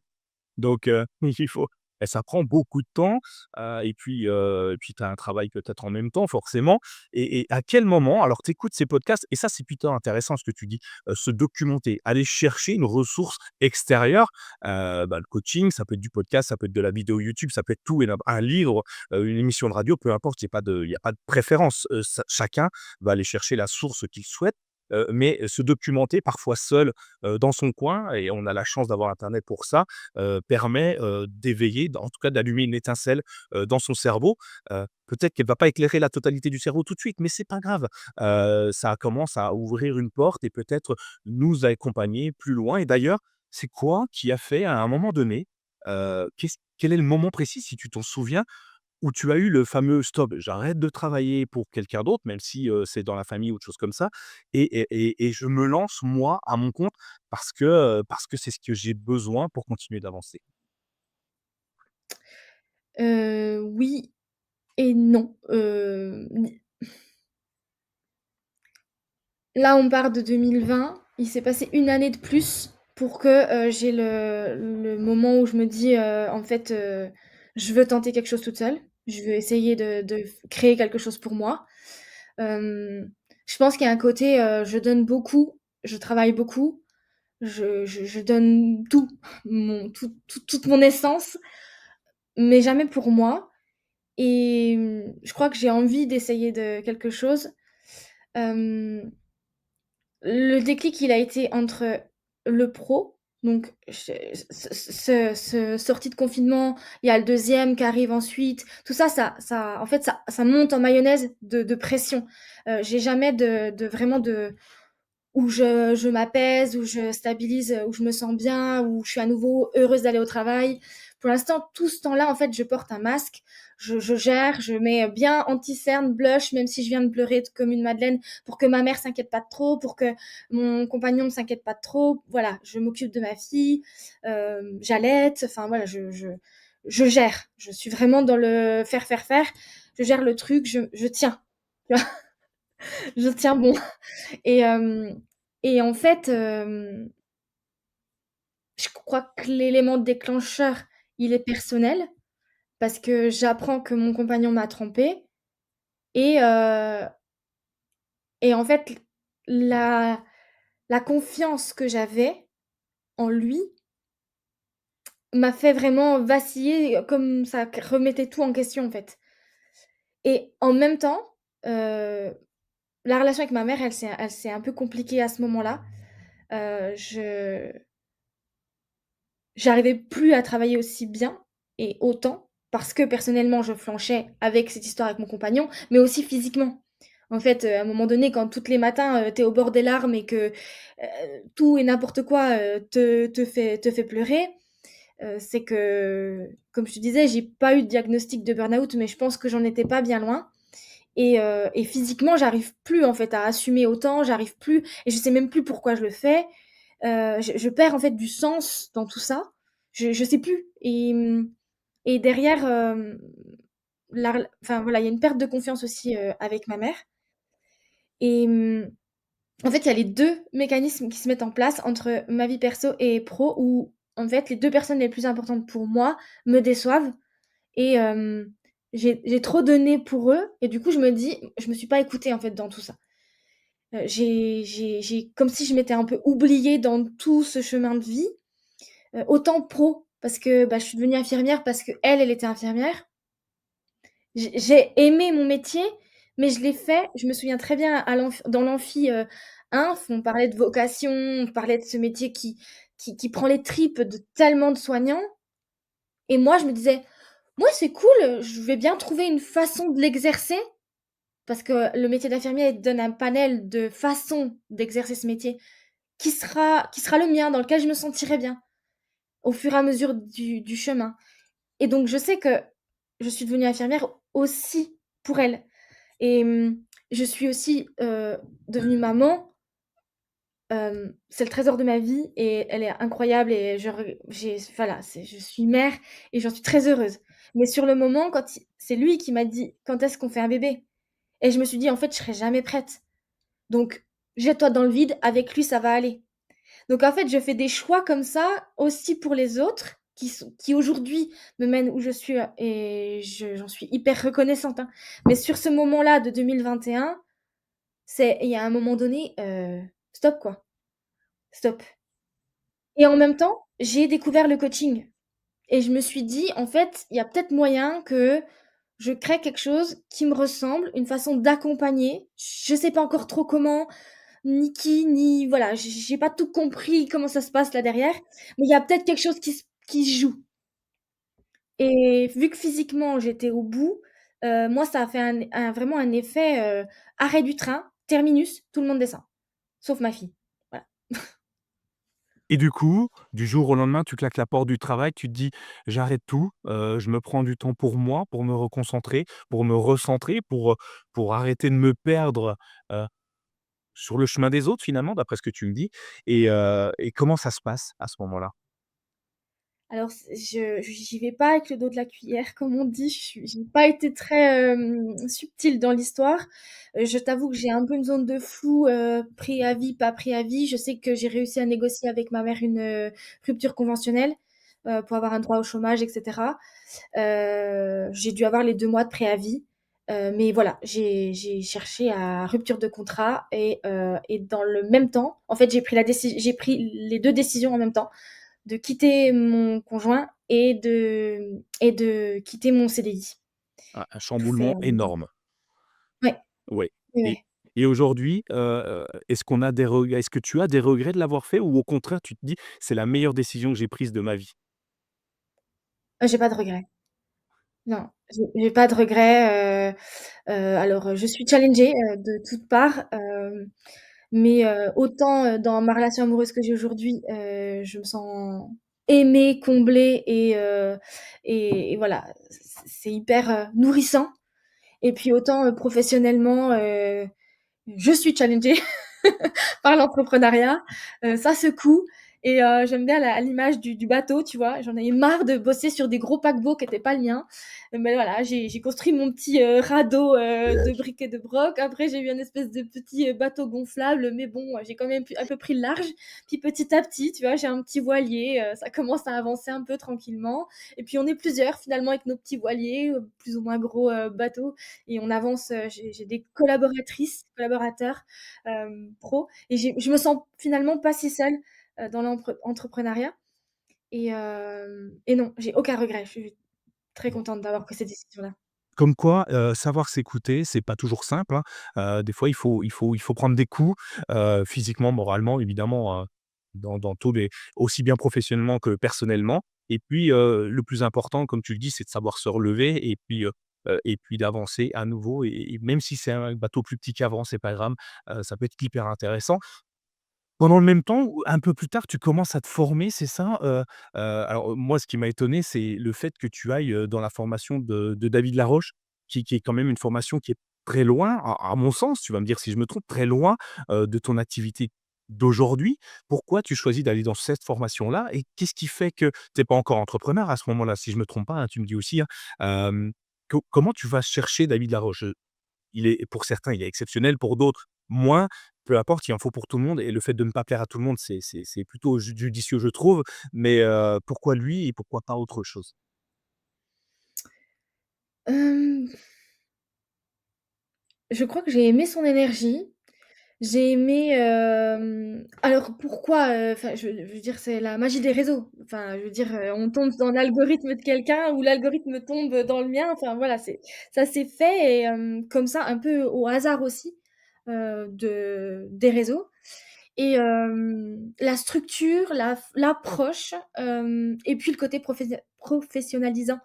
Donc il faut et ça prend beaucoup de temps, et puis tu as un travail peut-être en même temps forcément et à quel moment alors tu écoutes ces podcasts et ça c'est plutôt intéressant ce que tu dis, se documenter, aller chercher une ressource extérieure, le coaching, ça peut être du podcast, ça peut être de la vidéo YouTube, ça peut être tout et un livre, une émission de radio, peu importe, il y a pas de préférence, ça chacun va aller chercher la source qu'il souhaite, mais se documenter parfois seul, dans son coin et on a la chance d'avoir internet pour ça, permet, d'éveiller, en tout cas d'allumer une étincelle, dans son cerveau. Peut-être qu'elle va pas éclairer la totalité du cerveau tout de suite, mais c'est pas grave. Ça commence à ouvrir une porte et peut-être nous accompagner plus loin et d'ailleurs, c'est quoi qui a fait à un moment donné, quel est le moment précis, si tu t'en souviens, où tu as eu le fameux stop, j'arrête de travailler pour quelqu'un d'autre, même si, c'est dans la famille ou autre chose comme ça et je me lance moi à mon compte parce que c'est ce que j'ai besoin pour continuer d'avancer. Oui et non, là, on part de 2020, il s'est passé une année de plus pour que, j'ai le moment où je me dis, en fait, je veux tenter quelque chose toute seule. Je veux essayer de créer quelque chose pour moi. Hem, je pense qu'il y a un côté, je donne beaucoup, je travaille beaucoup, je donne tout, toute mon essence, mais jamais pour moi. Et je crois que j'ai envie d'essayer de quelque chose. Hem, le déclic, il a été entre le pro, donc ce sortie de confinement, il y a le deuxième qui arrive ensuite. Tout ça, en fait, ça monte en mayonnaise de pression. J'ai jamais de vraiment de où je m'apaise, où je stabilise, où je me sens bien, où je suis à nouveau heureuse d'aller au travail. Pour l'instant, tout ce temps-là, en fait, je porte un masque, je gère, je mets bien anti-cerne, blush, même si je viens de pleurer comme une madeleine, pour que ma mère s'inquiète pas trop, pour que mon compagnon ne s'inquiète pas trop. Voilà, je m'occupe de ma fille, j'allaite, enfin voilà, je gère. Je suis vraiment dans le faire, faire, faire. Je gère le truc, je tiens, tu vois? Je tiens bon. Et et en fait, je crois que l'élément déclencheur, il est personnel parce que j'apprends que mon compagnon m'a trompée et et en fait, la la confiance que j'avais en lui m'a fait vraiment vaciller, comme ça remettait tout en question, en fait. Et en même temps, heu, la relation avec ma mère, elle s'est un peu compliquée à ce moment-là. Je J'arrivais plus à travailler aussi bien et autant parce que personnellement, je flanchais avec cette histoire avec mon compagnon, mais aussi physiquement. En fait, à un moment donné, quand tous les matins, tu es au bord des larmes et que, tout et n'importe quoi, te fait pleurer, c'est que, comme je te disais, j'ai pas eu de diagnostic de burn-out, mais je pense que j'en étais pas bien loin. Et physiquement, j'arrive plus, en fait, à assumer autant, j'arrive plus et je sais même plus pourquoi je le fais. Je perds, en fait, du sens dans tout ça. Je sais plus et derrière, la rela enfin, voilà, il y a une perte de confiance aussi, avec ma mère et en fait, il y a les 2 mécanismes qui se mettent en place entre ma vie perso et pro où, en fait, les 2 personnes les plus importantes pour moi me déçoivent et j'ai trop donné pour eux et du coup, je me dis: «Je me suis pas écoutée, en fait, dans tout ça». J'ai comme si je m'étais un peu oubliée dans tout ce chemin de vie, autant pro parce que, bah, je suis devenue infirmière parce qu'elle, elle était infirmière. J'ai aimé mon métier, mais je l'ai fait je me souviens très bien à dans l'amphi, inf, on parlait de vocation, on parlait de ce métier qui prend les tripes de tellement de soignants et moi je me disais: «Moi c'est cool, je vais bien trouver une façon de l'exercer». Parce que le métier d'infirmier, il te donne un panel de façons d'exercer ce métier qui sera le mien, dans lequel je me sentirai bien, au fur et à mesure du chemin et donc je sais que je suis devenue infirmière aussi pour elle et je suis aussi, devenue maman. C'est le trésor de ma vie et elle est incroyable et j'ai voilà, je suis mère et j'en suis très heureuse. Mais sur le moment, quand il c'est lui qui m'a dit: «Quand est-ce qu'on fait un bébé?» et je me suis dit: «En fait, je serai jamais prête, donc jette-toi dans le vide, avec lui, ça va aller». Donc en fait, je fais des choix comme ça aussi pour les autres qui aujourd'hui me mènent où je suis, et j'en suis hyper reconnaissante, hein. Mais sur ce moment-là de 2021, il y a un moment donné, stop quoi, stop. Et en même temps, j'ai découvert le coaching et je me suis dit: «En fait, il y a peut-être moyen que je crée quelque chose qui me ressemble, une façon d'accompagner». Je sais pas encore trop comment, ni qui, ni voilà, j'ai pas tout compris comment ça se passe là derrière, mais il y a peut-être quelque chose qui se joue et vu que physiquement j'étais au bout, moi ça a fait vraiment un effet, arrêt du train, terminus, tout le monde descend, sauf ma fille. Voilà. Et du coup, du jour au lendemain, tu claques la porte du travail, tu te dis: «J'arrête tout, je me prends du temps pour moi, pour me reconcentrer, pour me recentrer, pour arrêter de me perdre, heu, sur le chemin des autres», finalement, d'après ce que tu me dis et comment ça se passe à ce moment-là? Alors je j'y vais pas avec le dos de la cuillère comme on dit, j'ai pas été très, subtile dans l'histoire. Je t'avoue que j'ai un peu une zone de flou, préavis, pas préavis. Je sais que j'ai réussi à négocier avec ma mère une, rupture conventionnelle, pour avoir un droit au chômage et cetera. J'ai dû avoir les 2 mois de préavis, mais voilà, j'ai cherché à rupture de contrat et dans le même temps, en fait, j'ai pris les 2 décisions en même temps, de quitter mon conjoint et de quitter mon CDI. Un Tout fait chamboulement en même temps. énorme. Ouais, Ouais. ouais, et ouais. et aujourd'hui, est-ce que tu as des regrets de l'avoir fait ou au contraire tu te dis: «C'est la meilleure décision que j'ai prise de ma vie»? J'ai pas de regrets. Non, j'ai pas de regrets, alors, je suis challengée, de toutes parts, mais autant, dans ma relation amoureuse que j'ai aujourd'hui, je me sens aimée, comblée et voilà, c'est hyper, nourrissant et puis autant, professionnellement, je suis challengée par l'entrepreneuriat, ça secoue et j'aime bien à l'image du bateau, tu vois? J'en avais marre de bosser sur des gros paquebots qui étaient pas le mien. Mais voilà, j'ai construit mon petit, radeau, de briques et de broc. Après, j'ai eu un espèce de petit, bateau gonflable, mais bon, j'ai quand même un peu pris le large. Puis petit à petit, tu vois, j'ai un petit voilier, ça commence à avancer un peu tranquillement et puis on est plusieurs finalement avec nos petits voiliers, plus ou moins gros, bateaux et on avance, j'ai des collaboratrices, collaborateurs, pro et je me sens finalement pas si seule, dans l'entrepreneuriat et non, j'ai aucun regret. Je suis très contente d'avoir pris cette décision-là. Comme quoi, savoir s'écouter, c'est pas toujours simple, hein. Des fois, il faut prendre des coups, physiquement, moralement, évidemment, dans tous les aussi bien professionnellement que personnellement et puis, le plus important, comme tu le dis, c'est de savoir se relever et puis d'avancer à nouveau et même si c'est un bateau plus petit qu'avant, c'est pas grave, ça peut être hyper intéressant. Pendant le même temps ou un peu plus tard, tu commences à te former, c'est ça? Alors, moi, ce qui m'a étonné, c'est le fait que tu ailles, dans la formation de David Laroche, qui est quand même une formation qui est très loin, à mon sens, tu vas me dire si je me trompe, très loin, de ton activité d'aujourd'hui. Pourquoi tu choisis d'aller dans cette formation-là? Et qu'est-ce qui fait que tu es pas encore entrepreneur à ce moment-là, si je me trompe pas, hein, tu me dis aussi, hein? Hem, comment tu vas chercher David Laroche? Il est pour certains, il est exceptionnel, pour d'autres, moins. Peu importe, il en faut pour tout le monde et le fait de ne pas plaire à tout le monde, c'est plutôt judicieux, je trouve. Mais, pourquoi lui et pourquoi pas autre chose? Hem, je crois que j'ai aimé son énergie. J'ai aimé, alors pourquoi, enfin, je veux dire, c'est la magie des réseaux. Enfin, je veux dire, on tombe dans l'algorithme de quelqu'un ou l'algorithme tombe dans le mien. Enfin voilà, ça s'est fait et comme ça, un peu au hasard aussi, des réseaux et la structure, l'approche, et puis le côté professionnalisant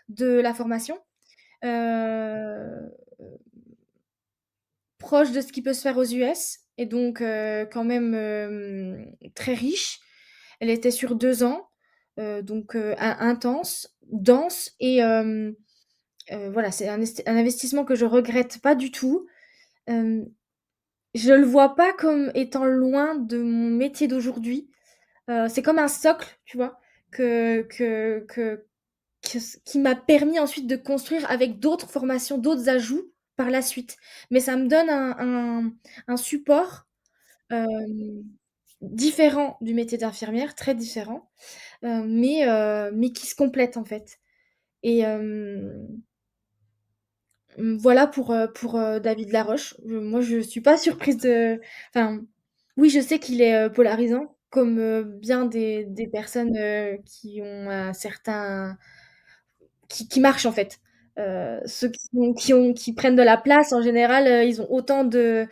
de la formation, heu proche de ce qui peut se faire aux US et donc quand même, très riche. Elle était sur 2 ans, donc intense, dense et voilà, c'est un investissement que je regrette pas du tout. Hem, je le vois pas comme étant loin de mon métier d'aujourd'hui. C'est comme un socle, tu vois? Que qui m'a permis ensuite de construire avec d'autres formations, d'autres ajouts par la suite. Mais ça me donne un support, hem, différent du métier d'infirmière, très différent, mais qui se complète en fait et voilà pour, David Laroche. Moi je suis pas surprise de enfin, oui je sais qu'il est, polarisant comme, bien des personnes, qui ont un certain qui marchent en fait. Ceux qui prennent de la place en général, ils ont autant de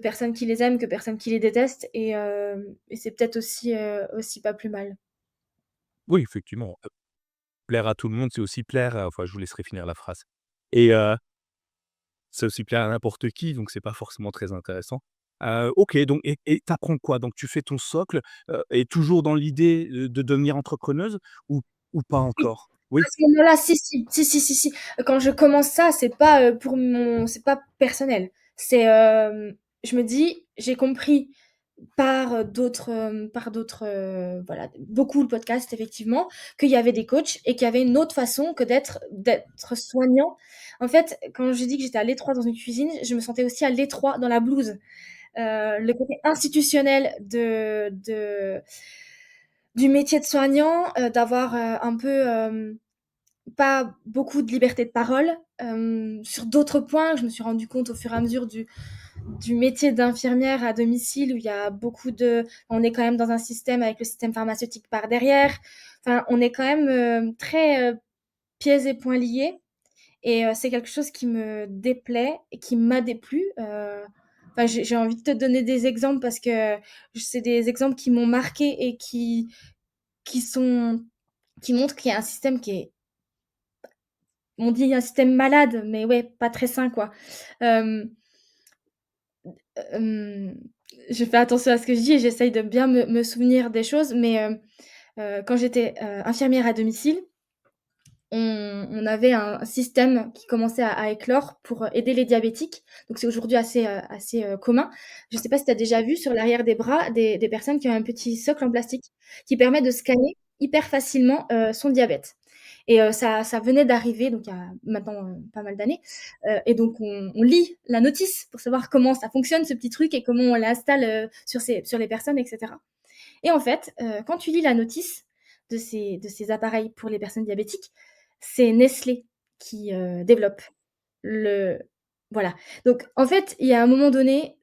personnes qui les aiment que personnes qui les détestent et c'est peut-être aussi pas plus mal. Oui, effectivement, plaire à tout le monde, c'est aussi plaire, enfin, je vous laisserai finir la phrase et c'est aussi plaire à n'importe qui, donc c'est pas forcément très intéressant. OK, donc et tu apprends quoi? Donc tu fais ton socle, et toujours dans l'idée, de devenir entrepreneuse ou pas Oui, encore? Oui? à ce moment-là, si, si, si, si, si, si. Quand je commence ça, c'est pas personnel. Je me dis: «J'ai compris Voilà, beaucoup le podcast effectivement, qu'il y avait des coachs et qu'il y avait une autre façon que d'être soignant. En fait, quand j'ai dit que j'étais à l'étroit dans une cuisine, je me sentais aussi à l'étroit dans la blouse. Le côté institutionnel du métier de soignant, d'avoir, un peu, pas beaucoup de liberté de parole. Sur d'autres points, je me suis rendu compte au fur et à mesure du métier d'infirmière à domicile où il y a beaucoup de on est quand même dans un système avec le système pharmaceutique par derrière. Enfin, on est quand même, très, pieds et poings liés et c'est quelque chose qui me déplaît et qui m'a déplu. Enfin, j'ai envie de te donner des exemples parce que c'est des exemples qui m'ont marquée et qui sont qui montrent qu'il y a un système qui est on dit un système malade, mais ouais, pas très sain, quoi. Hem, hem, je fais attention à ce que je dis et j'essaye de bien me souvenir des choses, mais quand j'étais, infirmière à domicile, on avait un système qui commençait à éclore pour aider les diabétiques. Donc c'est aujourd'hui assez commun. Je ne sais pas si tu as déjà vu sur l'arrière des bras des personnes qui ont un petit socle en plastique qui permet de scanner hyper facilement, son diabète et ça venait d'arriver donc il y a maintenant, pas mal d'années, et donc on lit la notice pour savoir comment ça fonctionne ce petit truc et comment on l'installe, sur les personnes et cetera et en fait, quand tu lis la notice de ces appareils pour les personnes diabétiques, c'est Nestlé qui, développe le voilà. Donc en fait, il y a un moment donné,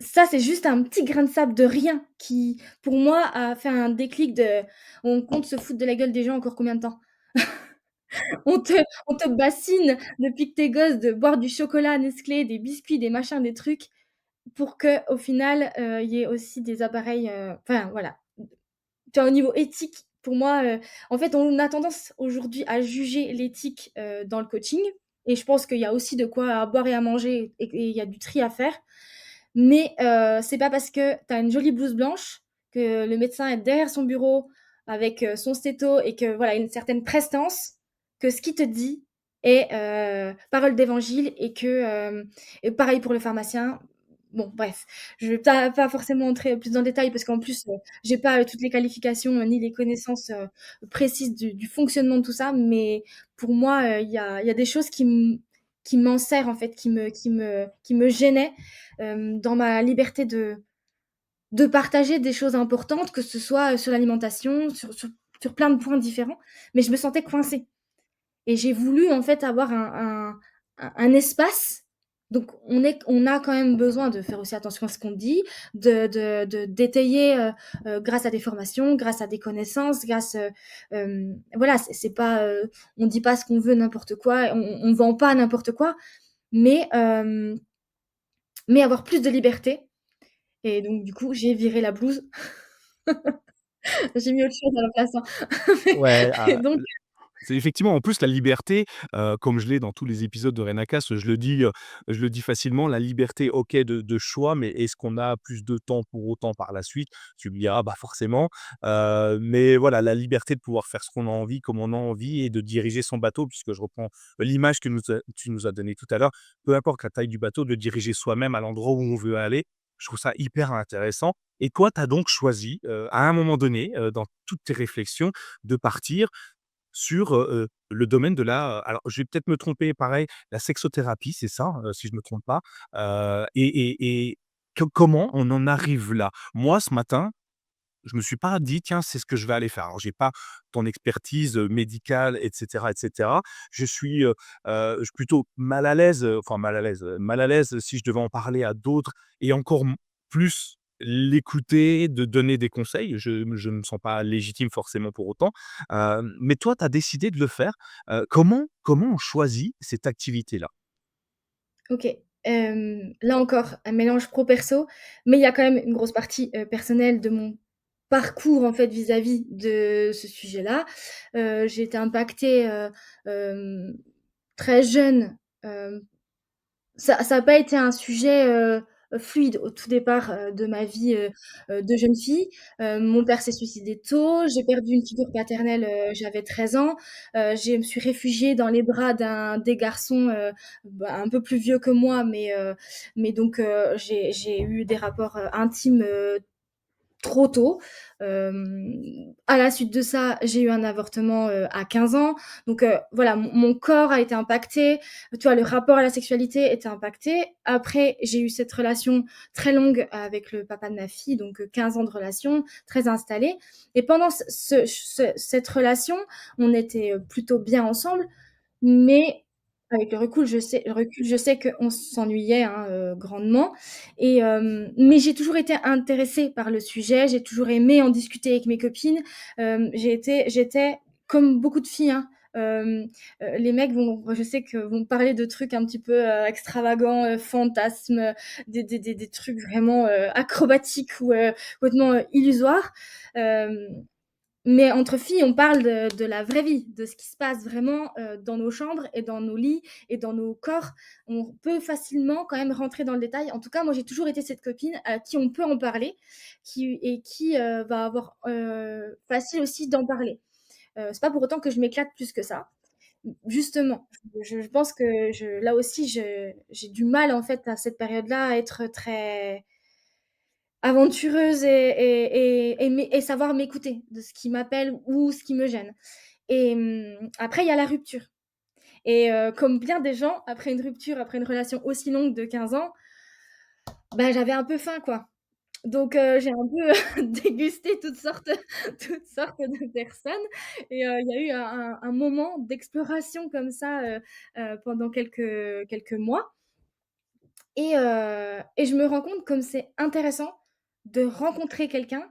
ça c'est juste un petit grain de sable de rien qui, pour moi, a fait un déclic de: «On compte se foutre de la gueule des gens encore combien de temps?» On te on te bassine depuis que tu es gosse de boire du chocolat Nestlé, des biscuits, des machins, des trucs pour qu'au final, il y ait aussi des appareils, enfin voilà. Tu vois, au niveau éthique, pour moi, en fait, on a tendance aujourd'hui à juger l'éthique, dans le coaching et je pense qu'il y a aussi de quoi à boire et à manger et il y a du tri à faire. Mais, c'est pas parce que tu as une jolie blouse blanche, que le médecin est derrière son bureau avec, son stéto et que voilà, une certaine prestance, que ce qu'il te dit est, parole d'évangile et que, et pareil pour le pharmacien. Bon bref, je vais pas forcément entrer plus dans le détail parce qu'en plus, j'ai pas, toutes les qualifications, ni les connaissances, précises du fonctionnement de tout ça, mais pour moi, il y a des choses qui m'enserrent en fait, qui me gênaient dans ma liberté de partager des choses importantes, que ce soit, sur l'alimentation, sur plein de points différents, mais je me sentais coincée et j'ai voulu en fait avoir un espace. Donc on a quand même besoin de faire aussi attention à ce qu'on dit, de d'étayer, grâce à des formations, grâce à des connaissances, voilà, c'est pas, on dit pas ce qu'on veut n'importe quoi, on vend pas n'importe quoi, mais avoir plus de liberté et donc du coup, j'ai viré la blouse. J'ai mis autre chose à la place, hein. Ouais, Et donc c'est effectivement, en plus, la liberté, comme je l'ai dans tous les épisodes de Renacast, je le dis facilement, la liberté, OK, de choix, mais est-ce qu'on a plus de temps pour autant par la suite? Tu me diras, bah, forcément, mais voilà, la liberté de pouvoir faire ce qu'on a envie, comme on a envie et de diriger son bateau, puisque je reprends l'image que tu nous as donnée tout à l'heure. Peu importe la taille du bateau, de diriger soi-même à l'endroit où on veut aller. Je trouve ça hyper intéressant et toi, tu as donc choisi, à un moment donné, dans toutes tes réflexions, de partir sur, le domaine de la, alors je vais peut-être me tromper, pareil, la sexothérapie, c'est ça, si je me trompe pas? Et comment on en arrive là? Moi, ce matin, je me suis pas dit: «Tiens, c'est ce que je vais aller faire». Alors j'ai pas ton expertise, médicale et cetera et cetera. Je suis plutôt mal à l'aise, enfin mal à l'aise si je devais en parler à d'autres et encore plus l'écouter, de donner des conseils. Je ne me sens pas légitime forcément pour autant. Mais toi, tu as décidé de le faire. Comment on choisit cette activité-là? OK, là encore, un mélange pro perso, mais il y a quand même une grosse partie, personnelle de mon parcours, en fait, vis-à-vis de ce sujet-là. J'ai été impactée, très jeune, ça a pas été un sujet, fluide au tout départ, de ma vie, de jeune fille. Mon père s'est suicidé tôt, j'ai perdu une figure paternelle, j'avais 13 ans. Je me suis réfugiée dans les bras des garçons, un peu plus vieux que moi, mais donc j'ai eu des rapports, intimes, trop tôt. À la suite de ça, j'ai eu un avortement, à 15 ans. Donc voilà, mon corps a été impacté. Tu vois, le rapport à la sexualité était impacté. Après, j'ai eu cette relation très longue avec le papa de ma fille, donc 15 ans de relation, très installée. Et pendant cette relation, on était, plutôt bien ensemble, mais avec le recul, je sais qu'on s'ennuyait, hein, grandement. Mais j'ai toujours été intéressée par le sujet, j'ai toujours aimé en discuter avec mes copines. J'étais comme beaucoup de filles, hein, les mecs je sais que vont parler de trucs un petit peu, extravagants, fantasmes, des trucs vraiment, acrobatiques ou, complètement, illusoires. Hem mais entre filles, on parle de la vraie vie, de ce qui se passe vraiment, dans nos chambres et dans nos lits et dans nos corps. On peut facilement quand même rentrer dans le détail. En tout cas, moi, j'ai toujours été cette copine à qui on peut en parler, qui va avoir, facile aussi d'en parler. C'est pas pour autant que je m'éclate plus que ça. Justement, je pense que là aussi, j'ai du mal, en fait, à cette période-là, à être très aventureuse et savoir m'écouter de ce qui m'appelle ou ce qui me gêne. Après il y a la rupture comme bien des gens, après une rupture, après une relation aussi longue de 15 ans, bah, j'avais un peu faim, quoi. Donc j'ai un peu dégusté toutes sortes de personnes il y a eu un moment d'exploration comme ça, pendant quelques mois et je me rends compte comme c'est intéressant de rencontrer quelqu'un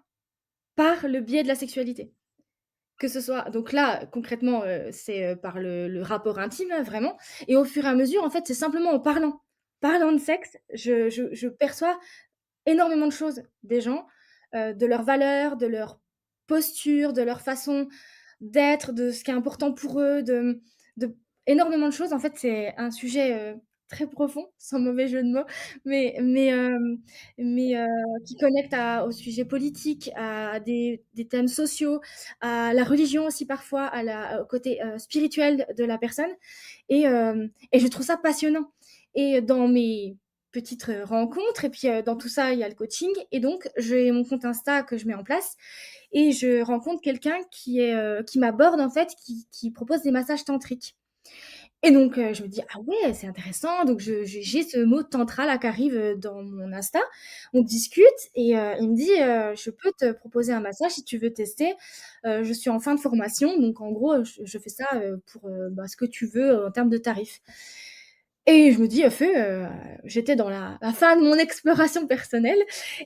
par le biais de la sexualité. Que ce soit donc là, concrètement, c'est, par le rapport intime, hein, vraiment et au fur et à mesure, en fait, c'est simplement en parlant de sexe, je perçois énormément de choses des gens, de leurs valeurs, de leur posture, de leur façon d'être, de ce qui est important pour eux, de énormément de choses. En fait, c'est un sujet, très profond, sans mauvais jeu de mots, mais qui connecte au sujet politique, à des thèmes sociaux, à la religion aussi parfois, au côté, spirituel de la personne et je trouve ça passionnant et dans mes petites, rencontres et puis, dans tout ça, il y a le coaching et donc j'ai mon compte Insta que je mets en place et je rencontre quelqu'un qui m'aborde en fait, qui propose des massages tantriques et donc je me dis: «Ah ouais, c'est intéressant», donc j'ai ce mot tantra là qui arrive, dans mon Insta. On discute et il me dit: «Je peux te proposer un massage si tu veux tester. Je suis en fin de formation, donc en gros, je fais ça, pour, bah, ce que tu veux, en termes de tarifs». Et je me dis: «Feu», j'étais dans la fin de mon exploration personnelle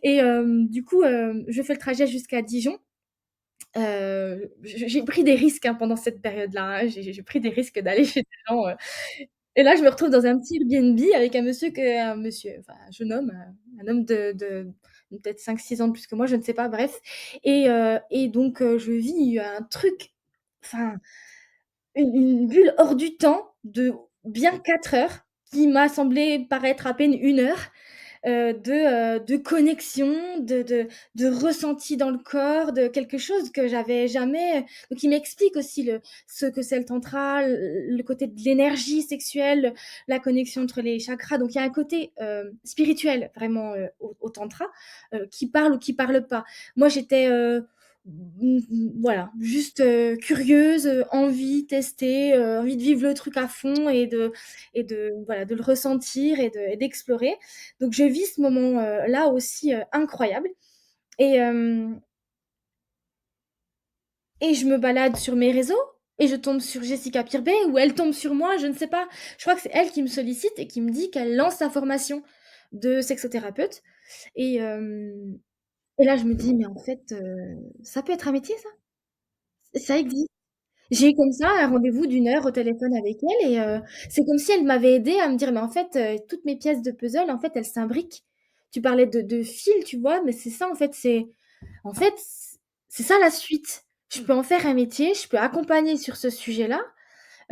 et du coup, je fais le trajet jusqu'à Dijon. J'ai pris des risques, hein, pendant cette période-là, hein. J'ai pris des risques d'aller chez des gens, et là, je me retrouve dans un petit Airbnb avec enfin, un jeune homme, un homme de peut-être 5-6 ans de plus que moi, je ne sais pas, bref et donc je vis un truc, enfin, une bulle hors du temps de bien 4 heures qui m'a semblé paraître à peine 1 heure, de connexion, de ressenti dans le corps, de quelque chose que j'avais jamais donc il m'explique aussi ce que c'est le tantra, le côté de l'énergie sexuelle, la connexion entre les chakras. Donc il y a un côté, spirituel vraiment, au tantra, qui parle ou qui parle pas. Moi j'étais, voilà, juste, curieuse, envie, tester, envie de vivre le truc à fond et de voilà, de le ressentir et d'explorer. Donc je vis ce moment, là aussi, incroyable et hem et je me balade sur mes réseaux et je tombe sur Jessica Pirbet ou elle tombe sur moi, je ne sais pas. Je crois que c'est elle qui me sollicite et qui me dit qu'elle lance sa formation de sexothérapeute et hem et là je me dis: «Mais en fait, ça peut être un métier ça? Ça existe». J'ai eu comme ça un rendez-vous d'1 heure au téléphone avec elle et c'est comme si elle m'avait aidée à me dire: «Mais en fait, toutes mes pièces de puzzle, en fait, elles s'imbriquent». Tu parlais de fil, tu vois? Mais c'est ça, en fait, c'est ça la suite. Je peux en faire un métier, je peux accompagner sur ce sujet-là,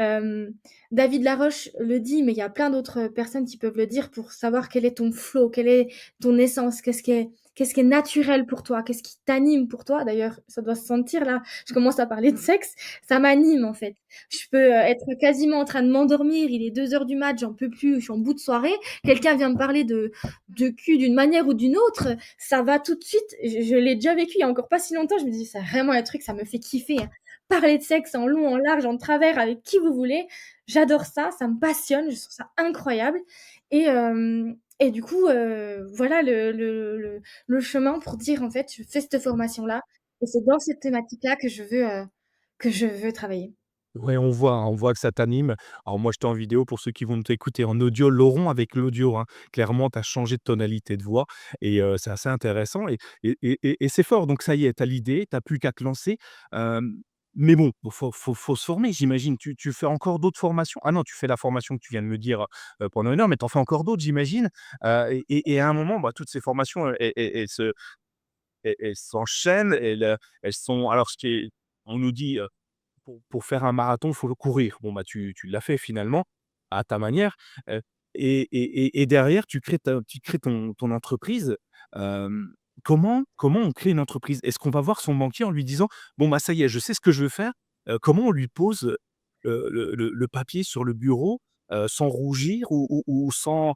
Hem, David Laroche le dit, mais il y a plein d'autres personnes qui peuvent le dire pour savoir quel est ton flow, quelle est ton essence, qu'est-ce qui est naturel pour toi, qu'est-ce qui t'anime pour toi. D'ailleurs, ça doit se sentir là, je commence à parler de sexe, ça m'anime en fait. Je peux, être quasiment en train de m'endormir, il est 2 heures du mat, j'en peux plus, je suis en bout de soirée, quelqu'un vient me parler de cul d'une manière ou d'une autre, ça va tout de suite. Je l'ai déjà vécu il y a encore pas si longtemps, je me dis: «C'est vraiment un truc, ça me fait kiffer, hein». Parler de sexe en long, en large, en travers, avec qui vous voulez, j'adore ça, ça me passionne, je trouve ça incroyable et du coup, voilà le chemin pour dire, en fait: «Je fais cette formation-là et c'est dans cette thématique-là que je veux travailler». Ouais, on voit que ça t'anime. Alors moi, j'étais en vidéo pour ceux qui vont t'écouter en audio, Laurent avec l'audio, hein. Clairement, tu as changé de tonalité de voix et c'est assez intéressant et c'est fort. Donc ça y est, tu as l'idée, tu as plus qu'à te lancer. Mais bon, faut se former, j'imagine. Tu fais encore d'autres formations? Ah non, tu fais la formation que tu viens de me dire, pendant 1 heure, mais tu en fais encore d'autres, j'imagine? Et à un moment, bah, toutes ces formations, elles s'enchaînent, elles sont alors ce qui est on nous dit, pour faire un marathon, il faut courir. Bon, bah, tu l'as fait finalement, à ta manière, heu et derrière tu crées ton entreprise. Hem, comment on crée une entreprise? Est-ce qu'on va voir son banquier en lui disant: «Bon, bah, ça y est, je sais ce que je veux faire». Comment on lui pose, le papier sur le bureau, sans rougir ou sans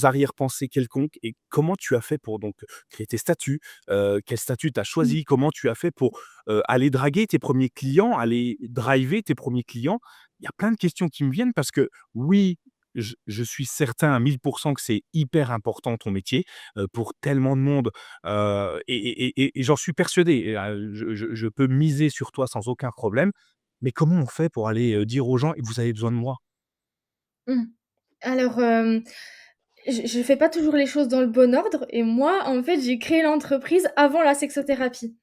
arrière-pensée quelconque? Et comment tu as fait pour donc créer tes statuts? Quel statut tu as Mmh. choisi? Comment tu as fait pour aller draguer tes premiers clients, aller driver tes premiers clients? Il y a plein de questions qui me viennent parce que oui, je suis certain à 1000 que c'est hyper important ton métier, pour tellement de monde, et j'en suis persuadé et je peux miser sur toi sans aucun problème. Mais comment on fait pour aller, dire aux gens: «Et vous avez besoin de moi»? Mmh. Alors, je fais pas toujours les choses dans le bon ordre et moi, en fait, j'ai créé l'entreprise avant la sexothérapie.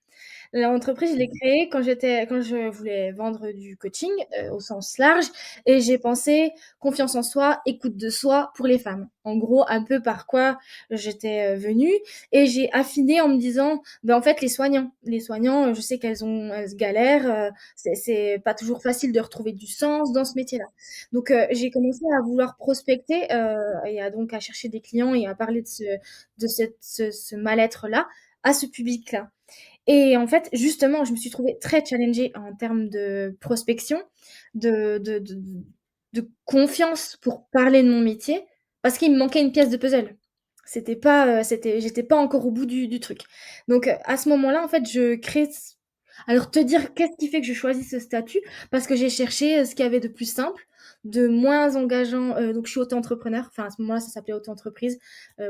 L'entreprise, je l'ai créée quand je voulais vendre du coaching, au sens large et j'ai pensé confiance en soi, écoute de soi pour les femmes. En gros, un peu par quoi j'étais, venue et j'ai affiné en me disant: «Ben, en fait, les soignants, je sais elles galèrent, c'est pas toujours facile de retrouver du sens dans ce métier-là». Donc j'ai commencé à vouloir prospecter, et à chercher des clients et à parler de ce mal-être-là à ce public-là. Et en fait, justement, je me suis trouvée très challengée en termes de prospection, de confiance pour parler de mon métier, parce qu'il me manquait une pièce de puzzle. J'étais pas encore au bout du truc. Donc, à ce moment-là, en fait, je crée c alors te dire qu'est-ce qui fait que je choisis ce statut? Parce que j'ai cherché, ce qu'il y avait de plus simple, de moins engageant, donc je suis auto-entrepreneur, enfin à ce moment-là, ça s'appelait auto-entreprise.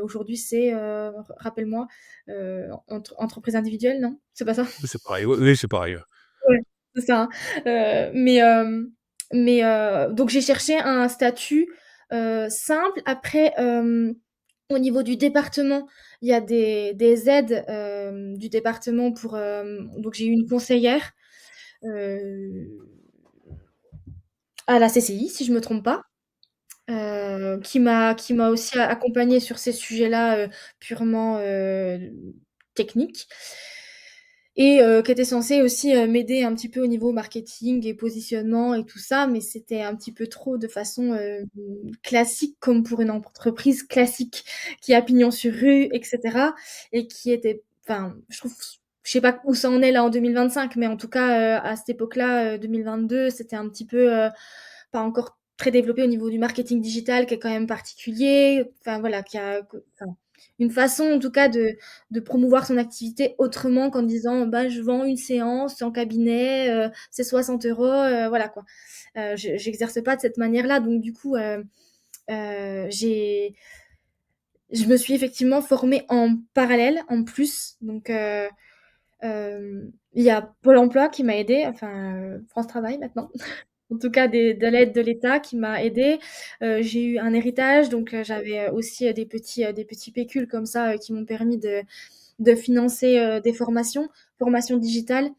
Aujourd'hui c'est, rappelle-moi, entreprise individuelle, non? C'est pas ça? C'est pareil, oui, oui, c'est pareil, Ouais, c'est ça, hein. Donc j'ai cherché un statut, simple. Après, au niveau du département, il y a des aides, du département pour, donc j'ai eu une conseillère, heu, à la CCI, si je me trompe pas, qui m'a aussi accompagnée sur ces sujets-là, purement, techniques et qui était censée aussi, m'aider un petit peu au niveau marketing et positionnement et tout ça, mais c'était un petit peu trop de façon, classique comme pour une entreprise classique qui a pignon sur rue et cetera et qui était enfin, je sais pas où ça en est là en 2025, mais en tout cas, à cette époque-là, 2022, c'était un petit peu, pas encore très développé au niveau du marketing digital qui est quand même particulier, enfin voilà, qui a que enfin, une façon en tout cas de promouvoir son activité autrement qu'en disant: «Bah, je vends une séance en cabinet, c'est 60 €», voilà quoi. J'exerce pas de cette manière-là donc du coup, j'ai je me suis effectivement formée en parallèle, en plus donc il y a Pôle emploi qui m'a aidée, enfin, France Travail maintenant. En tout cas de l'aide de l'État qui m'a aidée. J'ai eu un héritage donc j'avais, aussi, des petits pécules comme ça, qui m'ont permis de financer, des formations digitales,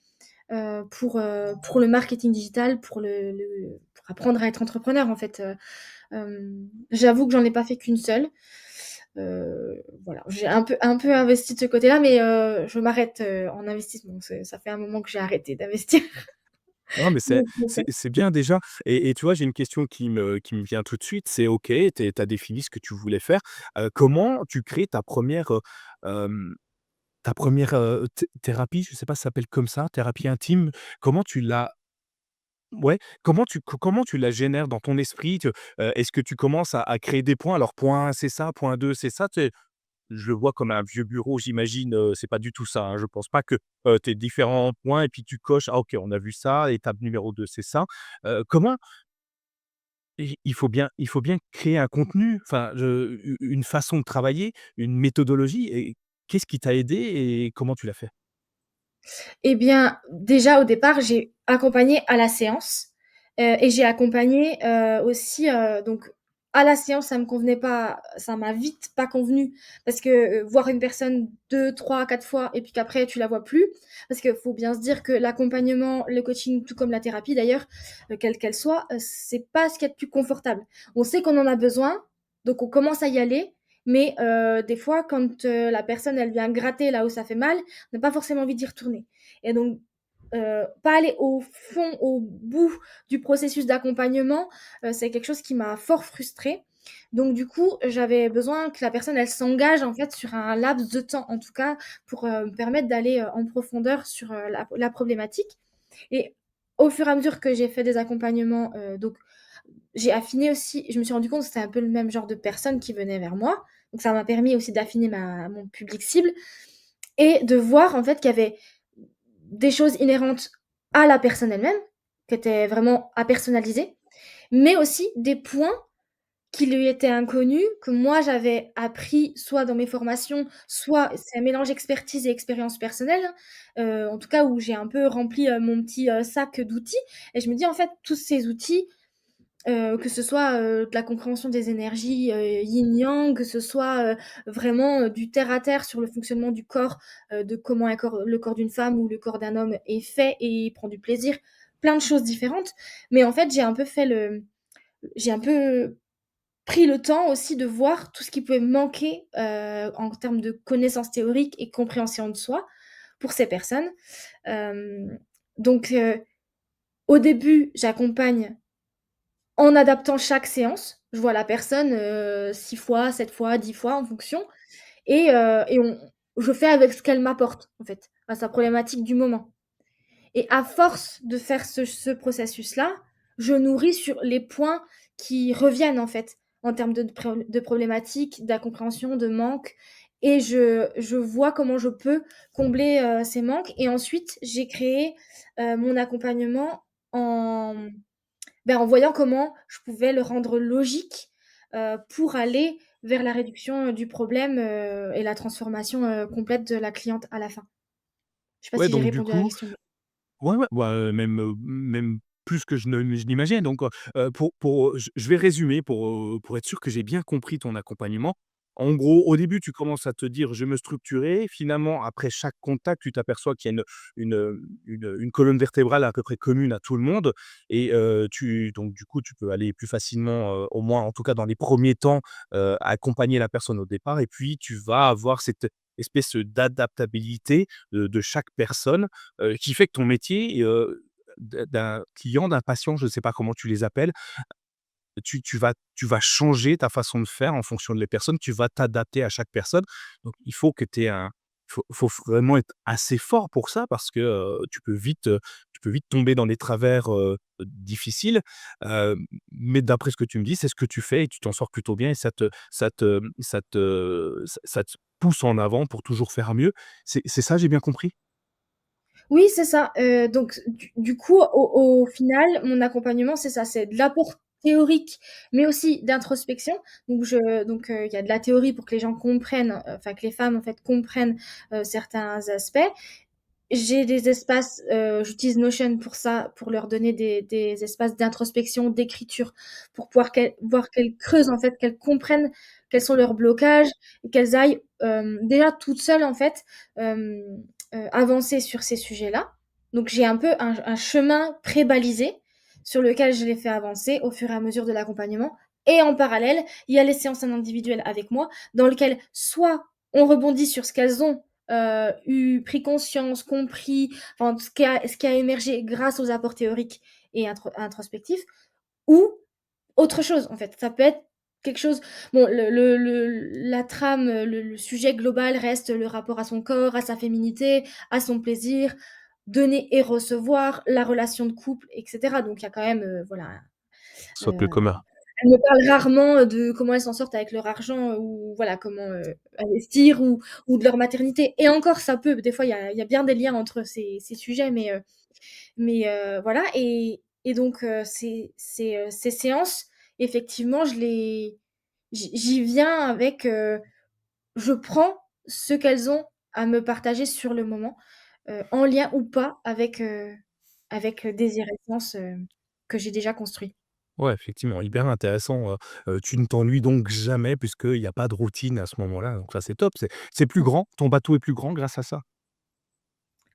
pour le marketing digital, pour apprendre à être entrepreneur en fait, j'avoue que j'en ai pas fait qu'une seule. Voilà, j'ai un peu investi de ce côté-là mais je m'arrête, en investissement. Ça fait un moment que j'ai arrêté d'investir. Non, mais c'est Donc c'est c'est bien déjà et tu vois, j'ai une question qui me vient tout de suite, c'est OK, tu as défini ce que tu voulais faire. Comment tu crées hem, ta première re thérapie? Je sais pas si ça s'appelle comme ça, thérapie intime? Comment tu la Ouais, comment tu la génères dans ton esprit? Est-ce que tu commences à créer des points? Alors point 1, c'est ça, point 2, c'est ça, tu sais? Je le vois comme un vieux bureau, j'imagine, c'est pas du tout ça, hein. Je pense pas que, tu aies différents points et puis tu coches: «Ah OK, on a vu ça, étape numéro 2, c'est ça». Comment il faut bien créer un contenu, enfin, je u une façon de travailler, une méthodologie et qu'est-ce qui t'a aidé et comment tu l'as fait? Eh bien, déjà, au départ, j'ai accompagné à la séance, et j'ai accompagné, aussi, donc à la séance, ça me convenait pas, ça m'a vite pas convenu parce que, voir une personne 2, 3, 4 fois et puis qu'après tu la vois plus, parce qu'il faut bien se dire que l'accompagnement, le coaching, tout comme la thérapie d'ailleurs, quelle qu'elle soit, c'est pas ce qu'il y a de plus confortable. On sait qu'on en a besoin, donc on commence à y aller, mais des fois quand, la personne, elle vient gratter là où ça fait mal, on n'a pas forcément envie d'y retourner et donc pas aller au fond, au bout du processus d'accompagnement, c'est quelque chose qui m'a fort frustrée. Donc du coup, j'avais besoin que la personne, elle s'engage en fait sur un laps de temps, en tout cas, pour, me permettre d'aller, en profondeur sur, la problématique et au fur et à mesure que j'ai fait des accompagnements, donc j'ai affiné aussi je me suis rendu compte que c'était un peu le même genre de personnes qui venaient vers moi. Donc ça m'a permis aussi d'affiner mon public cible et de voir en fait qu'il y avait des choses inhérentes à la personne elle-même, qui étaient vraiment à personnaliser, mais aussi des points qui lui étaient inconnus, que moi j'avais appris soit dans mes formations, soit c'est un mélange expertise et expérience personnelle, hein, en tout cas où j'ai un peu rempli, mon petit, sac d'outils et je me dis en fait tous ces outils, que ce soit, de la compréhension des énergies, yin-yang, que ce soit, vraiment, du terre à terre sur le fonctionnement du corps, de comment le corps d'une femme ou le corps d'un homme est fait et prend du plaisir, plein de choses différentes. Mais en fait, j'ai un peu pris le temps aussi de voir tout ce qui pouvait me manquer, en termes de connaissances théoriques et compréhension de soi pour ces personnes. Hem, donc au début, j'accompagne en adaptant chaque séance, je vois la personne, 6 fois, 7 fois, 10 fois en fonction et on je fais avec ce qu'elle m'apporte, en fait, à sa problématique du moment et à force de faire ce processus-là, je nourris sur les points qui reviennent, en fait, en termes de problématiques, d'incompréhension, de manque et je vois comment je peux combler, ces manques et ensuite j'ai créé, mon accompagnement en en voyant comment je pouvais le rendre logique, pour aller vers la réduction, du problème, et la transformation, complète de la cliente à la fin. Je sais pas Ouais, si j'ai donc du répondu à la coup question. ouais, ouais, bah, même plus que je n'imaginais donc je vais résumer pour être sûr que j'ai bien compris ton accompagnement. En gros, au début, tu commences à te dire: «Je vais me structurer». Finalement, après chaque contact, tu t'aperçois qu'il y a une colonne vertébrale à peu près commune à tout le monde et tu donc du coup, tu peux aller plus facilement, au moins en tout cas dans les premiers temps, accompagner la personne au départ et puis tu vas avoir cette espèce d'adaptabilité, de chaque personne qui fait que ton métier, d'un client, d'un patient, je ne sais pas comment tu les appelles, tu vas changer ta façon de faire en fonction des personnes, tu vas t'adapter à chaque personne. Donc il faut que tu aies un faut vraiment être assez fort pour ça parce que, tu peux vite tomber dans des travers, difficiles. Heu, mais d'après ce que tu me dis, c'est ce que tu fais et tu t'en sors plutôt bien et ça te pousse en avant pour toujours faire mieux. C'est ça, j'ai bien compris? Oui, c'est ça, donc du coup, au final, mon accompagnement, c'est ça, c'est de l'apport théorique, mais aussi d'introspection. Il y a de la théorie pour que les gens comprennent, enfin que les femmes, en fait, comprennent, certains aspects. J'ai des espaces, j'utilise Notion pour ça, pour leur donner des espaces d'introspection, d'écriture, pour pouvoir voir qu'elles creusent, en fait, qu'elles comprennent quels sont leurs blocages et qu'elles aillent, déjà toutes seules, en fait, avancer sur ces sujets-là. Donc j'ai un peu un chemin pré-balisé sur lequel je les fais avancer au fur et à mesure de l'accompagnement et en parallèle, il y a les séances en individuel avec moi dans lequel soit on rebondit sur ce qu'elles ont eu pris conscience, compris, enfin ce qui a émergé grâce aux apports théoriques et introspectifs ou autre chose, en fait. Ça peut être quelque chose bon, la trame, le sujet global reste le rapport à son corps, à sa féminité, à son plaisir, donner et recevoir, la relation de couple et cetera. Donc il y a quand même, voilà, Socle heu, commun. elles me parlent rarement, de comment elles s'en sortent avec leur argent, ou voilà, comment, investir ou de leur maternité et encore ça peut, des fois il y a bien des liens entre ces sujets mais voilà et donc ces séances, effectivement, j'y viens avec, je prends ce qu'elles ont à me partager sur le moment, en lien ou pas avec des essences, que j'ai déjà construits. Ouais, effectivement, hyper intéressant, tu ne t'ennuies donc jamais puisqu'il y a pas de routine à ce moment-là, donc ça, c'est top. C'est plus grand, ton bateau est plus grand grâce à ça?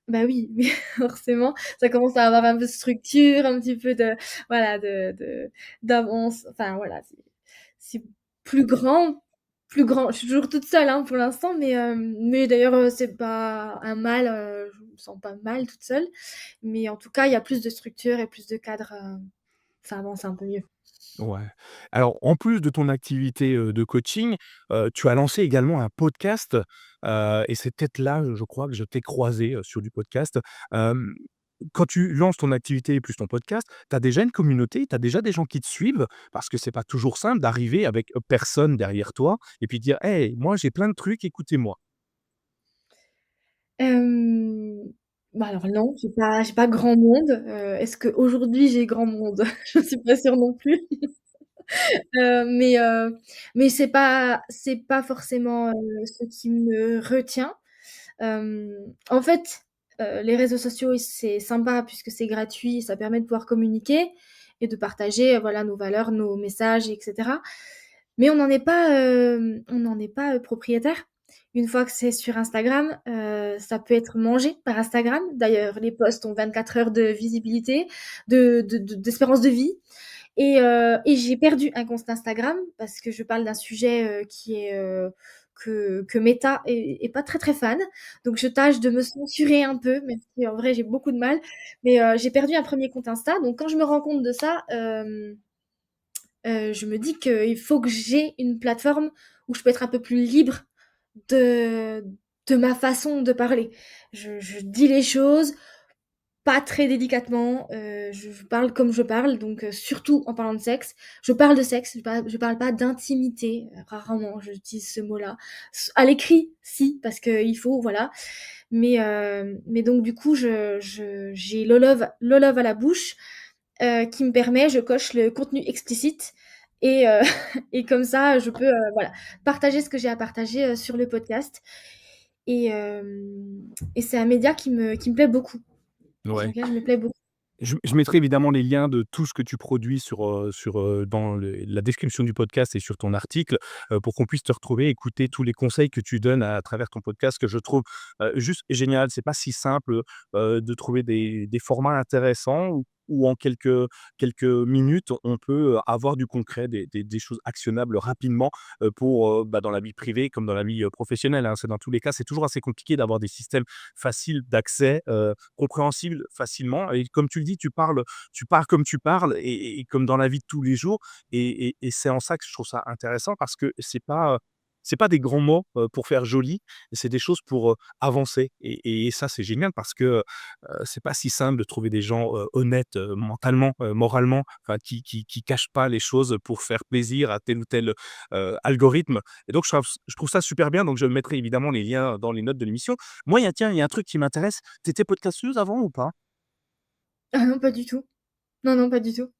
Bah oui, oui, forcément, ça commence à avoir un peu de structure, un petit peu de voilà, de d'avance, enfin voilà, c'est plus grand. Je suis toujours toute seule, hein, pour l'instant, mais d'ailleurs, c'est pas un mal, je me sens pas mal toute seule, mais en tout cas, il y a plus de structure et plus de cadre, ça avance un peu mieux. Ouais. Alors, en plus de ton activité, de coaching, tu as lancé également un podcast, et c'est peut-être là, je crois, que je t'ai croisé, sur du podcast. Hem, Quand tu lances ton activité plus ton podcast, tu as déjà une communauté? Tu as déjà des gens qui te suivent? Parce que c'est pas toujours simple d'arriver avec, personne derrière toi et puis dire: «Hey, moi j'ai plein de trucs, écoutez-moi». Hem, Bah, alors non, j'ai pas grand monde, est-ce qu'aujourd'hui j'ai grand monde? Je suis pas sûre non plus. Mais c'est pas forcément, ce qui me retient. En fait, les réseaux sociaux, c'est sympa puisque c'est gratuit, ça permet de pouvoir communiquer et de partager, voilà, nos valeurs, nos messages et cetera. Mais on n'en est pas, propriétaire. Une fois que c'est sur Instagram, ça peut être mangé par Instagram. D'ailleurs, les posts ont 24 heures de visibilité, d'espérance de vie et j'ai perdu un compte Instagram parce que je parle d'un sujet, qui est, que Meta est pas très, très fan. Donc je tâche de me censurer un peu, même si en vrai j'ai beaucoup de mal. Mais, j'ai perdu un premier compte Insta, donc quand je me rends compte de ça, je me dis qu'il faut que j'ai une plateforme où je peux être un peu plus libre de de ma façon de parler. Je dis les choses, pas très délicatement, je parle comme je parle, donc surtout en parlant de sexe. Je parle de sexe, je parle pas d'intimité, rarement j'utilise ce mot-là. À l'écrit, si, parce qu'il faut, voilà. Mais donc du coup, j'ai le love à la bouche, qui me permet je coche le contenu explicite et et comme ça, je peux, voilà, partager ce que j'ai à partager, sur le podcast et c'est un média qui me plaît beaucoup, sur Ouais. lequel je me plais beaucoup. Je mettrai évidemment les liens de tout ce que tu produis dans la description du podcast et sur ton article, pour qu'on puisse te retrouver, écouter tous les conseils que tu donnes à travers ton podcast que je trouve, juste génial. C'est pas si simple, de trouver des formats intéressants où en quelques minutes, on peut avoir du concret, des choses actionnables rapidement, pour, dans la vie privée comme dans la vie, professionnelle, hein. C'est dans tous les cas, c'est toujours assez compliqué d'avoir des systèmes faciles d'accès, compréhensible facilement et comme tu le dis, tu parles comme tu parles et comme dans la vie de tous les jours et c'est en ça que je trouve ça intéressant parce que c'est pas des grands mots, pour faire joli, c'est des choses pour, avancer et ça, c'est génial parce que, c'est pas si simple de trouver des gens, honnêtes, mentalement, moralement, enfin qui cachent pas les choses pour faire plaisir à tel ou tel, algorithme et donc je trouve ça super bien donc je mettrai évidemment les liens dans les notes de l'émission. Moi, il y a un truc qui m'intéresse. Tu étais podcasteuse avant ou pas? Ah non, pas du tout. Non, non, pas du tout.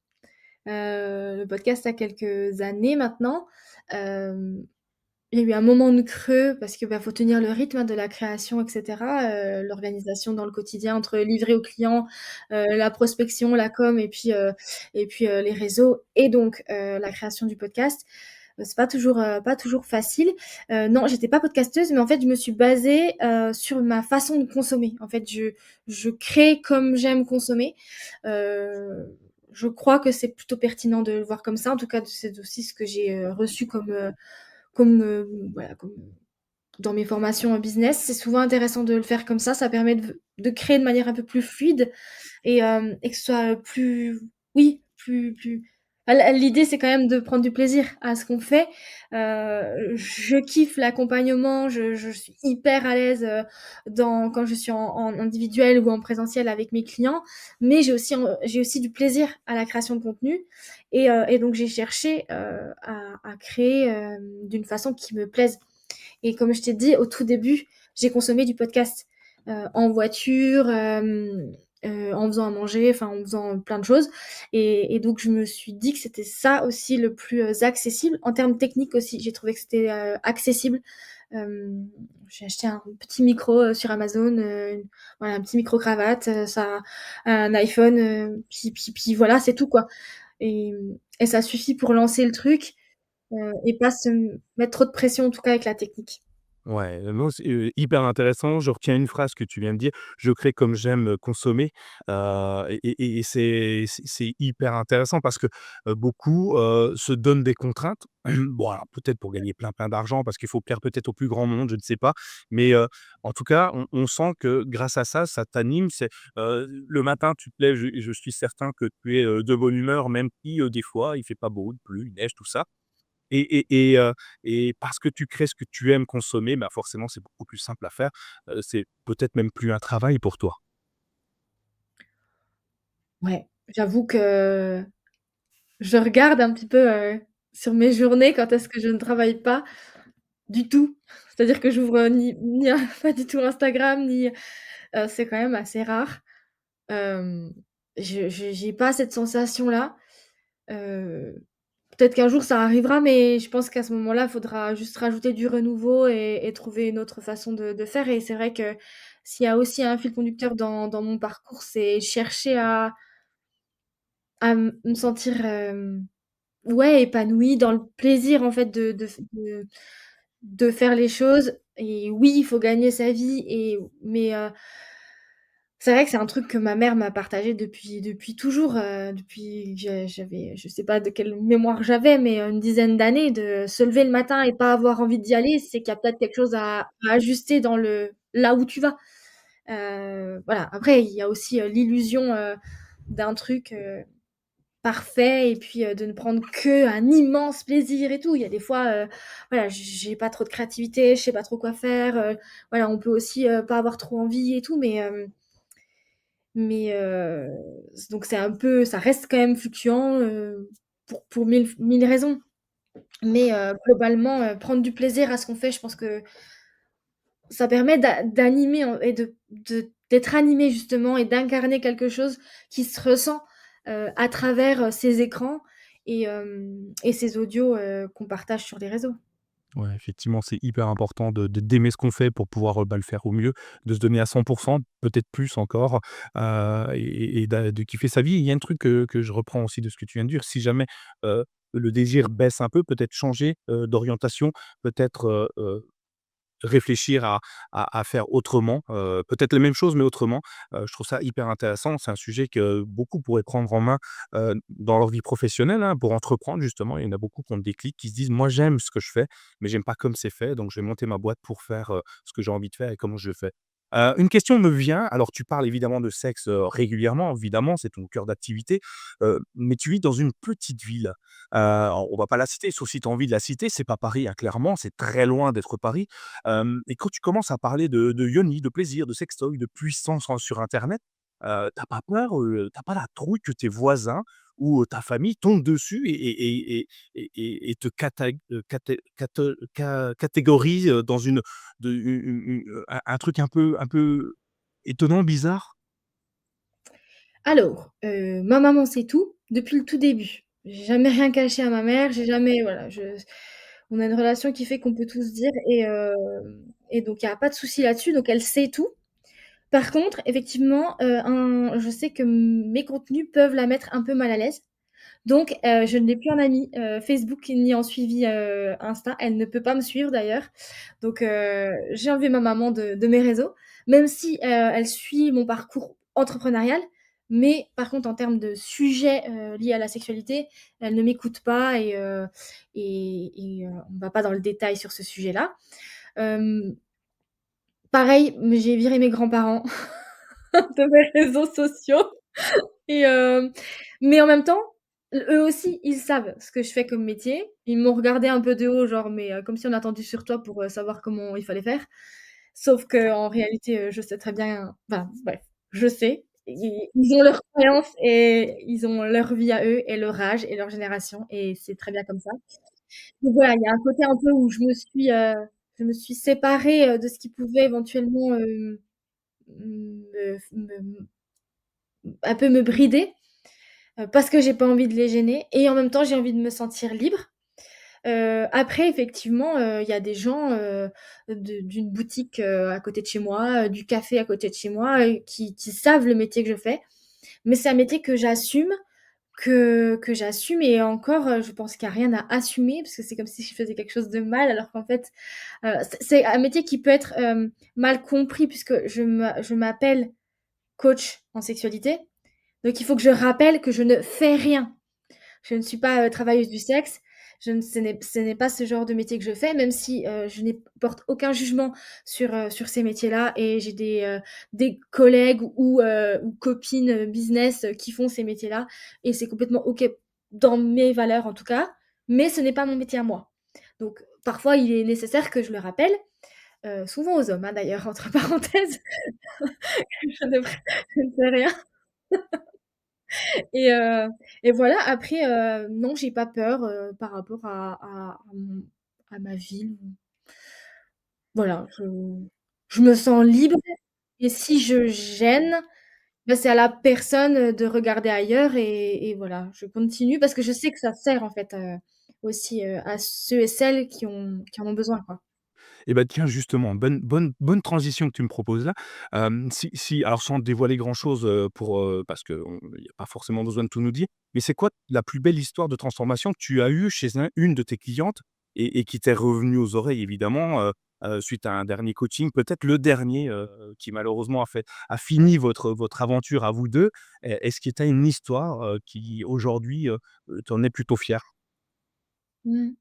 Le podcast a quelques années maintenant. Hem, il y a eu un moment de creux parce que, bah, faut tenir le rythme, hein, de la création et cetera, l'organisation dans le quotidien entre livrer aux clients, la prospection, la com et puis, les réseaux et donc la création du podcast. C'est pas toujours facile. Non, j'étais pas podcasteuse, mais en fait, je me suis basée, sur ma façon de consommer. En fait, je crée comme j'aime consommer. Heu, je crois que c'est plutôt pertinent de le voir comme ça. En tout cas, c'est aussi ce que j'ai, reçu comme, voilà, dans mes formations en business, c'est souvent intéressant de le faire comme ça permet de créer de manière un peu plus fluide et que ce soit, plus oui, plus l'idée, c'est quand même de prendre du plaisir à ce qu'on fait. Je kiffe l'accompagnement, je suis hyper à l'aise, quand je suis en individuel ou en présentiel avec mes clients, mais j'ai aussi du plaisir à la création de contenu et donc j'ai cherché, à créer, d'une façon qui me plaise. Et comme je t'ai dit au tout début, j'ai consommé du podcast, en voiture, en faisant à manger, enfin en faisant plein de choses et donc je me suis dit que c'était ça aussi le plus, accessible. En termes techniques aussi, j'ai trouvé que c'était, accessible. Hem, j'ai acheté un petit micro, sur Amazon, voilà, un petit micro cravate, ça un iPhone, puis voilà, c'est tout quoi et ça suffit pour lancer le truc, et pas se mettre trop de pression en tout cas avec la technique. Ouais, non, c'est, hyper intéressant. Je retiens une phrase que tu viens de dire: «Je crée comme j'aime, consommer», et c'est hyper intéressant parce que, beaucoup, se donnent des contraintes. Bon, alors peut-être pour gagner plein d'argent parce qu'il faut plaire peut-être au plus grand monde, je ne sais pas. Mais, en tout cas, on sent que grâce à ça, ça t'anime. Le matin, tu te lèves, je suis certain que tu es, de bonne humeur, même si, des fois, il fait pas beau, il pleut, il neige, tout ça. Et parce que tu crées ce que tu aimes consommer, bah, forcément, c'est beaucoup plus simple à faire. C'est peut-être même plus un travail pour toi. Ouais, j'avoue que je regarde un petit peu, sur mes journées quand est-ce que je ne travaille pas du tout. C'est-à-dire que j'ouvre, ni un pas du tout Instagram ni c'est quand même assez rare. Hem, je j'ai pas cette sensation-là. Heu, peut-être qu'un jour ça arrivera, mais je pense qu'à ce moment-là, il faudra juste rajouter du renouveau et trouver une autre façon de faire et c'est vrai que s'il y a aussi un fil conducteur dans mon parcours, c'est chercher à me sentir, ouais, épanouie dans le plaisir en fait de faire les choses et oui, il faut gagner sa vie mais c'est vrai que c'est un truc que ma mère m'a partagé depuis toujours, depuis que j'avais je sais pas de quelle mémoire j'avais, mais une dizaine d'années, de se lever le matin et pas avoir envie d'y aller, c'est qu'il y a peut-être quelque chose à ajuster dans le là où tu vas. Voilà, après il y a aussi, l'illusion, d'un truc, parfait et puis, de ne prendre qu'un immense plaisir et tout. Il y a des fois, voilà, j'ai pas trop de créativité, je sais pas trop quoi faire, voilà, on peut aussi, pas avoir trop envie et tout, mais donc c'est un peu ça reste quand même fluctuant, pour mille raisons. Mais globalement, prendre du plaisir à ce qu'on fait, je pense que ça permet d'animer en et d'être animé justement et d'incarner quelque chose qui se ressent, à travers, ces écrans et ces audios, qu'on partage sur les réseaux. Ouais, effectivement, c'est hyper important d'aimer ce qu'on fait pour pouvoir, bah, le faire au mieux, de se donner à 100, peut-être plus encore, et de kiffer sa vie. Il y a un truc que je reprends aussi de ce que tu viens de dire, si jamais, le désir baisse un peu, peut-être changer, d'orientation, peut-être, réfléchir à faire autrement, peut-être les mêmes choses, mais autrement. Je trouve ça hyper intéressant. C'est un sujet que beaucoup pourraient prendre en main, dans leur vie professionnelle, hein, pour entreprendre justement. Il y en a beaucoup qui ont le déclic, qui se disent: «Moi, j'aime ce que je fais, mais j'aime pas comme c'est fait, donc je vais monter ma boîte pour faire, ce que j'ai envie de faire et comment je le fais». Une question me vient, alors tu parles évidemment de sexe, régulièrement, évidemment, c'est ton cœur d'activité, mais tu vis dans une petite ville. On va pas la citer, sauf si tu as envie de la citer, c'est pas Paris, hein, clairement, c'est très loin d'être Paris. Et quand tu commences à parler de yoni, de plaisir, de sextoy, de puissance sur internet, tu pas peur, tu pas la trouille que tes voisins ou, ta famille tombent dessus et te catégorisent, dans un truc un peu étonnant, bizarre? Alors, ma maman sait tout depuis le tout début. J'ai jamais rien caché à ma mère, j'ai jamais voilà, on a une relation qui fait qu'on peut tout se dire et donc il y a pas de souci là-dessus, donc elle sait tout. Par contre, effectivement, je sais que mes contenus peuvent la mettre un peu mal à l'aise. Donc je ne l'ai plus en amie, Facebook ni en suivi, Insta. Elle ne peut pas me suivre d'ailleurs. Donc j'ai enlevé ma maman de mes réseaux, même si, elle suit mon parcours entrepreneurial. Mais par contre, en termes de sujets, liés à la sexualité, elle ne m'écoute pas et on va pas dans le détail sur ce sujet-là. Hem, Pareil, mais j'ai viré mes grands-parents de mes réseaux sociaux et mais en même temps, eux aussi, ils savent ce que je fais comme métier. Ils m'ont regardé un peu de haut, genre, mais comme si on attendait sur toi pour, savoir comment il fallait faire. Sauf qu'en réalité, je sais très bien enfin bref, je sais. Ils ont leurs croyances et ils ont leur vie à eux et leur âge et leur génération et c'est très bien comme ça. Donc voilà, il y a un côté un peu où je me suis séparée, de ce qui pouvait éventuellement, me un peu me brider, parce que j'ai pas envie de les gêner et en même temps, j'ai envie de me sentir libre. Après effectivement, il y a des gens, d'une boutique, à côté de chez moi, du café à côté de chez moi, qui savent le métier que je fais. Mais c'est un métier que j'assume et encore, je pense qu'il y a rien à assumer parce que c'est comme si je faisais quelque chose de mal alors qu'en fait, c'est un métier qui peut être, mal compris puisque je m'appelle coach en sexualité. Donc il faut que je rappelle que je ne fais rien. Je ne suis pas, travailleuse du sexe. Je ne ce n'est pas ce genre de métier que je fais, même si, je porte aucun jugement sur ces métiers-là et j'ai des collègues ou copines, business, qui font ces métiers-là et c'est complètement OK dans mes valeurs en tout cas, mais ce n'est pas mon métier à moi. Donc parfois, il est nécessaire que je le rappelle, souvent aux hommes, hein, d'ailleurs, entre parenthèses, je devrais je ne sais rien. Et et voilà, après, non, j'ai pas peur, par rapport à ma ville. Voilà, je me sens libre et si je gêne, bah, c'est à la personne, de regarder ailleurs et voilà, je continue parce que je sais que ça sert en fait, aussi, à ceux et celles qui en ont besoin, quoi. Et bah, tiens, justement, bonne transition que tu me proposes là. Si alors sans dévoiler grand chose, parce qu'il y a pas forcément besoin de tout nous dire, mais c'est quoi la plus belle histoire de transformation que tu as eue chez une de tes clientes et qui t'est revenue aux oreilles évidemment, suite à un dernier coaching, peut-être le dernier, qui malheureusement a fini votre aventure à vous 2. Est-ce que tu as une histoire, qui aujourd'hui, tu en es plutôt fière? Mmh.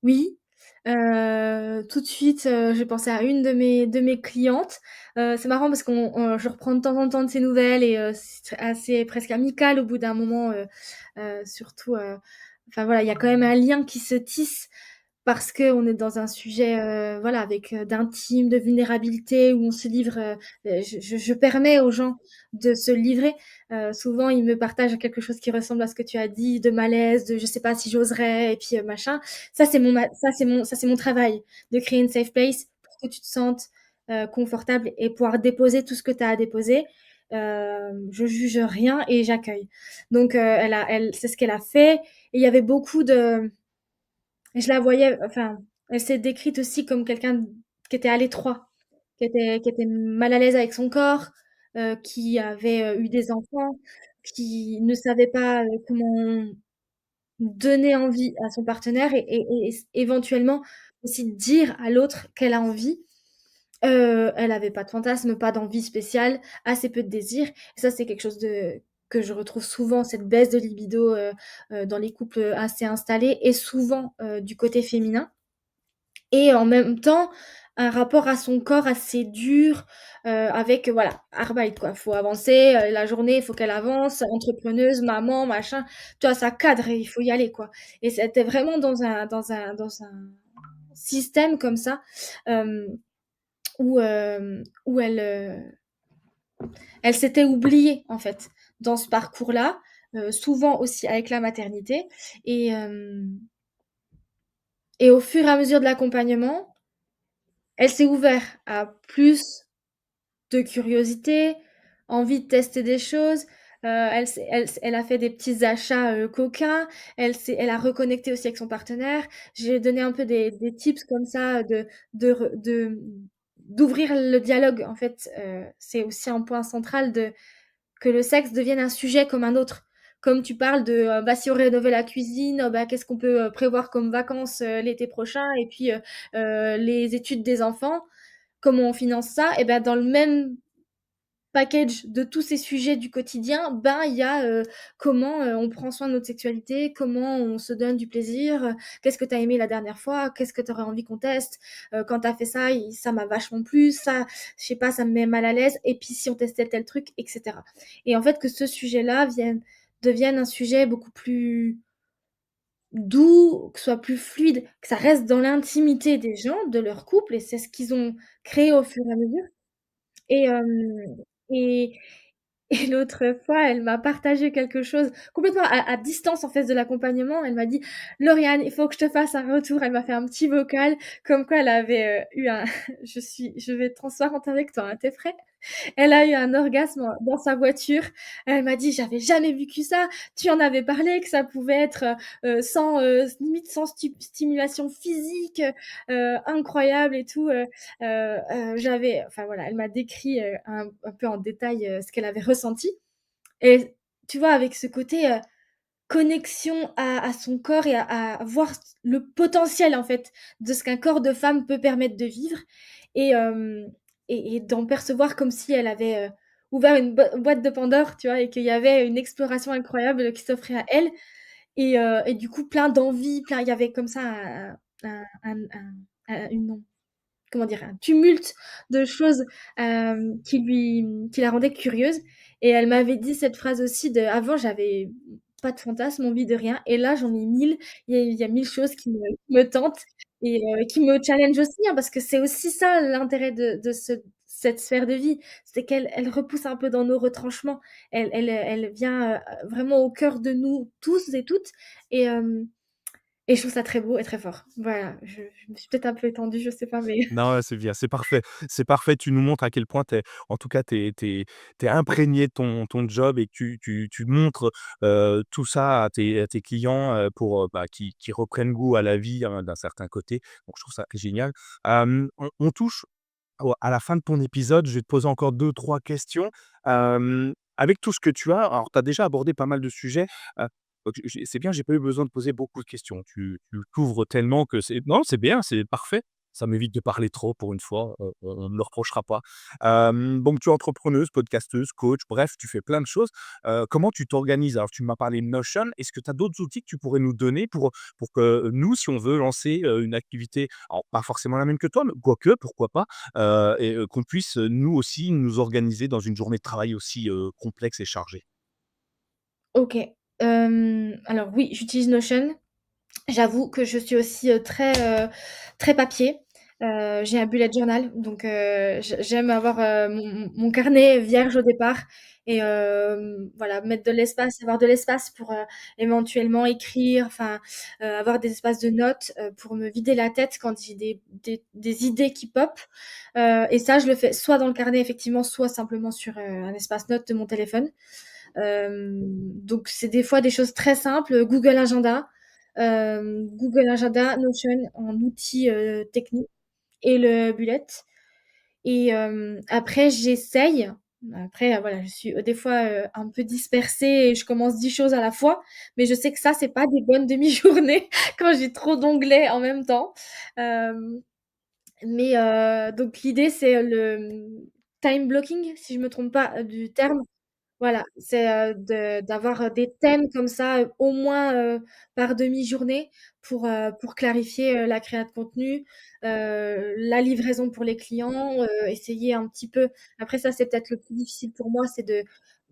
Oui, tout de suite, j'ai pensé à une de mes clientes. C'est marrant parce je reprends de temps en temps de ses nouvelles et c'est assez presque amical au bout d'un moment, surtout, enfin voilà, il y a quand même un lien qui se tisse parce qu'on est dans un sujet, voilà, avec, d'intime, de vulnérabilité, où on se livre, je permets aux gens de se livrer. Souvent, ils me partagent quelque chose qui ressemble à ce que tu as dit, de malaise, de je sais pas si j'oserais et puis, machin. Ça, c'est mon travail, de créer une safe place pour que tu te sentes, confortable et pouvoir déposer tout ce que tu as à déposer. Je juge rien et j'accueille. Donc, elle c'est ce qu'elle a fait et il y avait beaucoup de et je la voyais enfin, elle s'est décrite aussi comme quelqu'un qui était à l'étroit, qui était mal à l'aise avec son corps, qui avait, eu des enfants, qui ne savait pas, comment donner envie à son partenaire et éventuellement aussi dire à l'autre qu'elle a envie. Elle avait pas de fantasme, pas d'envie spéciale, assez peu de désir et ça, c'est quelque chose que je retrouve souvent, cette baisse de libido, dans les couples, assez installés et souvent, du côté féminin et en même temps, un rapport à son corps assez dur, avec, voilà, Arbeit quoi. Faut avancer, la journée, il faut qu'elle avance, entrepreneuse, maman, machin. Tu vois? Ça cadre et il faut y aller, quoi et c'était vraiment dans un système comme ça, hem, où elle s'était oubliée, en fait, dans ce parcours-là, souvent aussi avec la maternité et et au fur et à mesure de l'accompagnement, elle s'est ouverte à plus de curiosité, envie de tester des choses, elle a fait des petits achats, coquins, elle a reconnecté aussi avec son partenaire. J'ai donné un peu des tips comme ça d'ouvrir le dialogue en fait, c'est aussi un point central de que le sexe devienne un sujet comme un autre. Comme tu parles de, bah, si on rénovait la cuisine, bah, qu'est-ce qu'on peut, prévoir comme vacances, l'été prochain et puis, les études des enfants, comment on finance ça? Et bah, dans le même package de tous ces sujets du quotidien, ben, il y a, comment, on prend soin de notre sexualité, comment on se donne du plaisir, qu'est-ce que tu as aimé la dernière fois, qu'est-ce que tu aurais envie qu'on teste, quand tu as fait ça, ça m'a vachement plu, ça, je sais pas, ça me met mal à l'aise et puis si on testait tel truc et cetera et en fait, que ce sujet-là devienne un sujet beaucoup plus doux, que ce soit plus fluide, que ça reste dans l'intimité des gens, de leur couple et c'est ce qu'ils ont créé au fur et à mesure et et et l'autre fois, elle m'a partagé quelque chose complètement à distance, en fait, de l'accompagnement. Elle m'a dit: «Lauriane, il faut que je te fasse un retour». Elle m'a fait un petit vocal comme quoi elle avait, eu un je vais être transparente avec toi, hein, tu es prêt? Elle a eu un orgasme dans sa voiture. Elle m'a dit: «J'avais jamais vécu ça. Tu en avais parlé que ça pouvait être, sans, limite sans stimulation physique, incroyable et tout», j'avais enfin voilà, elle m'a décrit, un peu en détail, ce qu'elle avait ressenti et tu vois, avec ce côté, connexion à son corps et à voir le potentiel, en fait, de ce qu'un corps de femme peut permettre de vivre et hem et d'en percevoir comme si elle avait, ouvert une boîte de Pandore, tu vois? Et qu'il y avait une exploration incroyable qui s'offrait à elle et du coup plein d'envie, plein il y avait comme ça une comment dire? Un tumulte de choses, qui la rendaient curieuse et elle m'avait dit cette phrase aussi de: «Avant, j'avais pas de fantasme, envie de rien et là, j'en ai 1000. Il y a 1000 choses qui me tentent et qui me challenge aussi, hein», parce que c'est aussi ça l'intérêt de cette sphère de vie. C'est qu'elle repousse un peu dans nos retranchements. Elle vient, vraiment au cœur de nous tous et toutes et je trouve ça très beau et très fort. Voilà, je me suis peut-être un peu étendue, je sais pas, mais Non, ouais, c'est bien, c'est parfait. C'est parfait, tu nous montres à quel point tu en tout cas, tu es imprégné de ton job et que tu montres, tout ça à tes clients, pour, bah, qu'ils reprennent goût à la vie, hein, d'un certain côté. Donc je trouve ça génial. On touche à la fin de ton épisode. Je vais te poser encore deux trois questions. Avec tout ce que tu as, alors tu as déjà abordé pas mal de sujets, donc c'est bien, j'ai pas eu besoin de poser beaucoup de questions. Tu couvres tellement que c'est non, c'est bien, c'est parfait. Ça m'évite de parler trop pour une fois, on me le reprochera pas. Donc tu es entrepreneuse, podcasteuse, coach, bref, tu fais plein de choses. Comment tu t'organises? Alors tu m'as parlé de Notion. Est-ce que tu as d'autres outils que tu pourrais nous donner pour que nous, si on veut lancer, une activité, alors pas forcément la même que toi, mais quoique, pourquoi pas? Et qu'on puisse, nous aussi, nous organiser dans une journée de travail aussi, complexe et chargée. OK. Alors oui, j'utilise Notion. J'avoue que je suis aussi, très papier. J'ai un bullet journal, donc j'aime avoir, mon carnet vierge au départ et voilà, mettre de l'espace avoir de l'espace pour, éventuellement écrire, enfin, avoir des espaces de notes, pour me vider la tête quand j'ai des idées qui pop, et ça, je le fais soit dans le carnet effectivement, soit simplement sur, un espace notes de mon téléphone. Donc c'est des fois des choses très simples, Google Agenda, Notion en outil, technique et le bullet et après j'essaye, après, voilà, je suis, des fois, un peu dispersée et je commence 10 choses à la fois, mais je sais que ça, c'est pas des bonnes demi-journées quand j'ai trop d'onglets en même temps. Hem, mais donc l'idée, c'est time blocking, si je me trompe pas, du terme. Voilà, c'est, d'avoir, des thèmes comme ça, au moins, par demi-journée pour clarifier, la créa de contenu, la livraison pour les clients, essayer un petit peu après ça, c'est peut-être le plus difficile pour moi, c'est de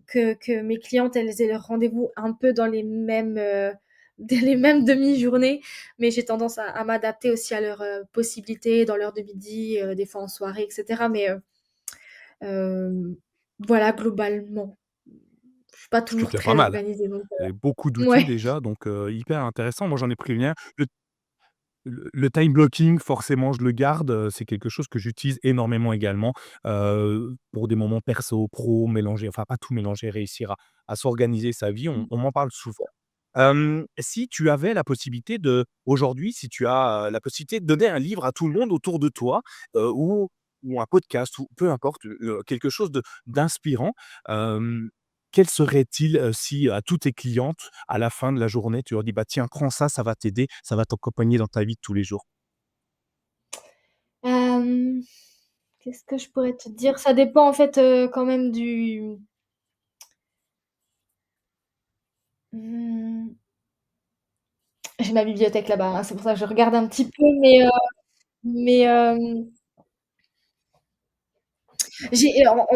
que mes clientes, elles aient leur rendez-vous un peu dans les mêmes, dans les mêmes demi-journées, mais j'ai tendance à m'adapter aussi à leurs, possibilités dans l'heure de midi, des fois en soirée et cetera, mais voilà globalement. Je suis pas C'est toujours déjà pas très mal. organisée donc Et beaucoup d'outils mouais. déjà, donc hyper intéressant. Moi, j'en ai pris le mien. Le time blocking, forcément, je le garde, c'est quelque chose que j'utilise énormément également, pour des moments perso, pro, mélanger, enfin pas tout mélanger, réussir à s'organiser sa vie, Mmh. on m'en parle souvent. Si tu avais la possibilité aujourd'hui, si tu as, la possibilité de donner un livre à tout le monde autour de toi, ou un podcast ou peu importe, quelque chose d'inspirant, quel serait-il, si à tous tes clientes, à la fin de la journée, tu leur dis: «Bah, tiens, prends ça, ça va t'aider, ça va t'accompagner dans ta vie de tous les jours». Hem, Qu'est-ce que je pourrais te dire? Ça dépend en fait, quand même du mmh, j'ai ma bibliothèque là-bas, hein, c'est pour ça que je regarde un petit peu, mais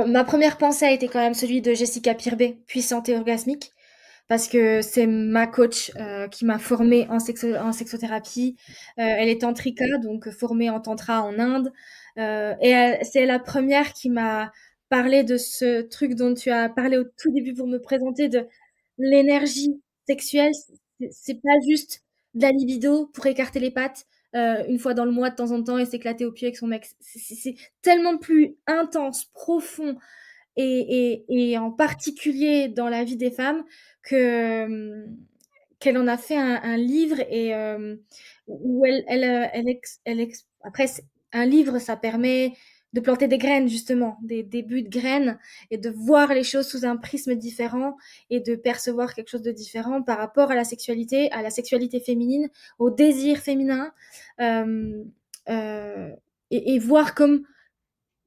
ma première pensée a été quand même celui de Jessica Pirbet, Puissante et orgasmique, parce que c'est ma coach, qui m'a formée en sexothérapie. Elle est tantrika, donc formée en tantra en Inde, et c'est la première qui m'a parlé de ce truc dont tu as parlé au tout début pour me présenter, de l'énergie sexuelle. C'est pas juste de la libido pour écarter les pattes, une fois dans le mois de temps en temps et s'éclater au pied avec son mec. C'est tellement plus intense, profond et en particulier dans la vie des femmes que, qu'elle en a fait un livre et où elle ex après c'est un livre, ça permet de planter des graines justement, des débuts de graines et de voir les choses sous un prisme différent et de percevoir quelque chose de différent par rapport à la sexualité féminine, au désir féminin, hem, heu et voir comme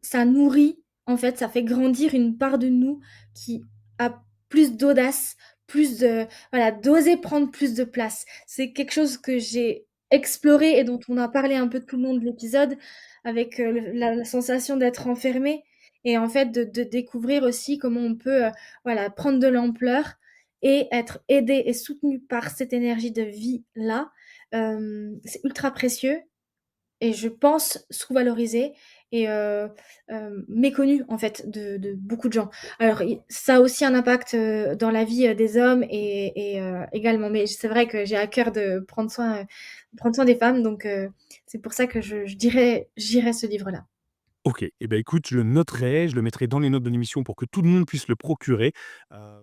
ça nourrit, en fait, ça fait grandir une part de nous qui a plus d'audace, plus de voilà, d'oser prendre plus de place. C'est quelque chose que j'ai exploré et dont on a parlé un peu tout le long de l'épisode avec, la sensation d'être enfermé et en fait de découvrir aussi comment on peut, voilà, prendre de l'ampleur et être aidé et soutenu par cette énergie de vie-là. C'est ultra précieux et je pense sous-valorisé et méconnu en fait de beaucoup de gens. Alors i ça a aussi un impact, dans la vie, des hommes et également, mais c'est vrai que j'ai à cœur de prendre soin des femmes donc c'est pour ça que je dirais j'irais ce livre-là. OK et ben, écoute, je le noterai, je le mettrai dans les notes de l'émission pour que tout le monde puisse le procurer.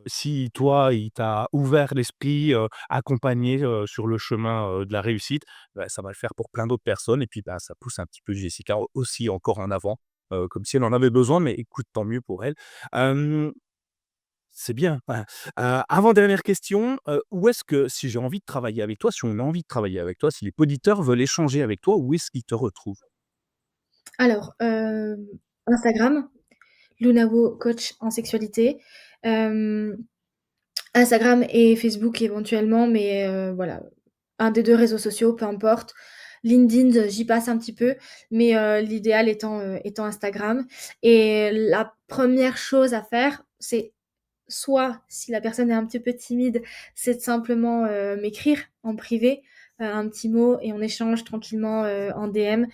Si toi, il t'a ouvert l'esprit, accompagné, sur le chemin, de la réussite, bah, ça va le faire pour plein d'autres personnes et puis, bah, ça pousse un petit peu Jessica aussi encore en avant, comme si elle en avait besoin, mais écoute, tant mieux pour elle. Hem, c'est bien, ouais. Avant-dernière question, où est-ce que si j'ai envie de travailler avec toi, si on a envie de travailler avec toi, si les auditeurs veulent échanger avec toi, où est-ce qu'ils te retrouvent? Alors, Instagram, Lunavo coach en sexualité, hem Instagram et Facebook éventuellement, mais voilà, un des 2 réseaux sociaux, peu importe. LinkedIn, j'y passe un petit peu, mais l'idéal étant Instagram et la première chose à faire, c'est soit, si la personne est un petit peu timide, c'est de simplement, m'écrire en privé, un petit mot et on échange tranquillement, en DM.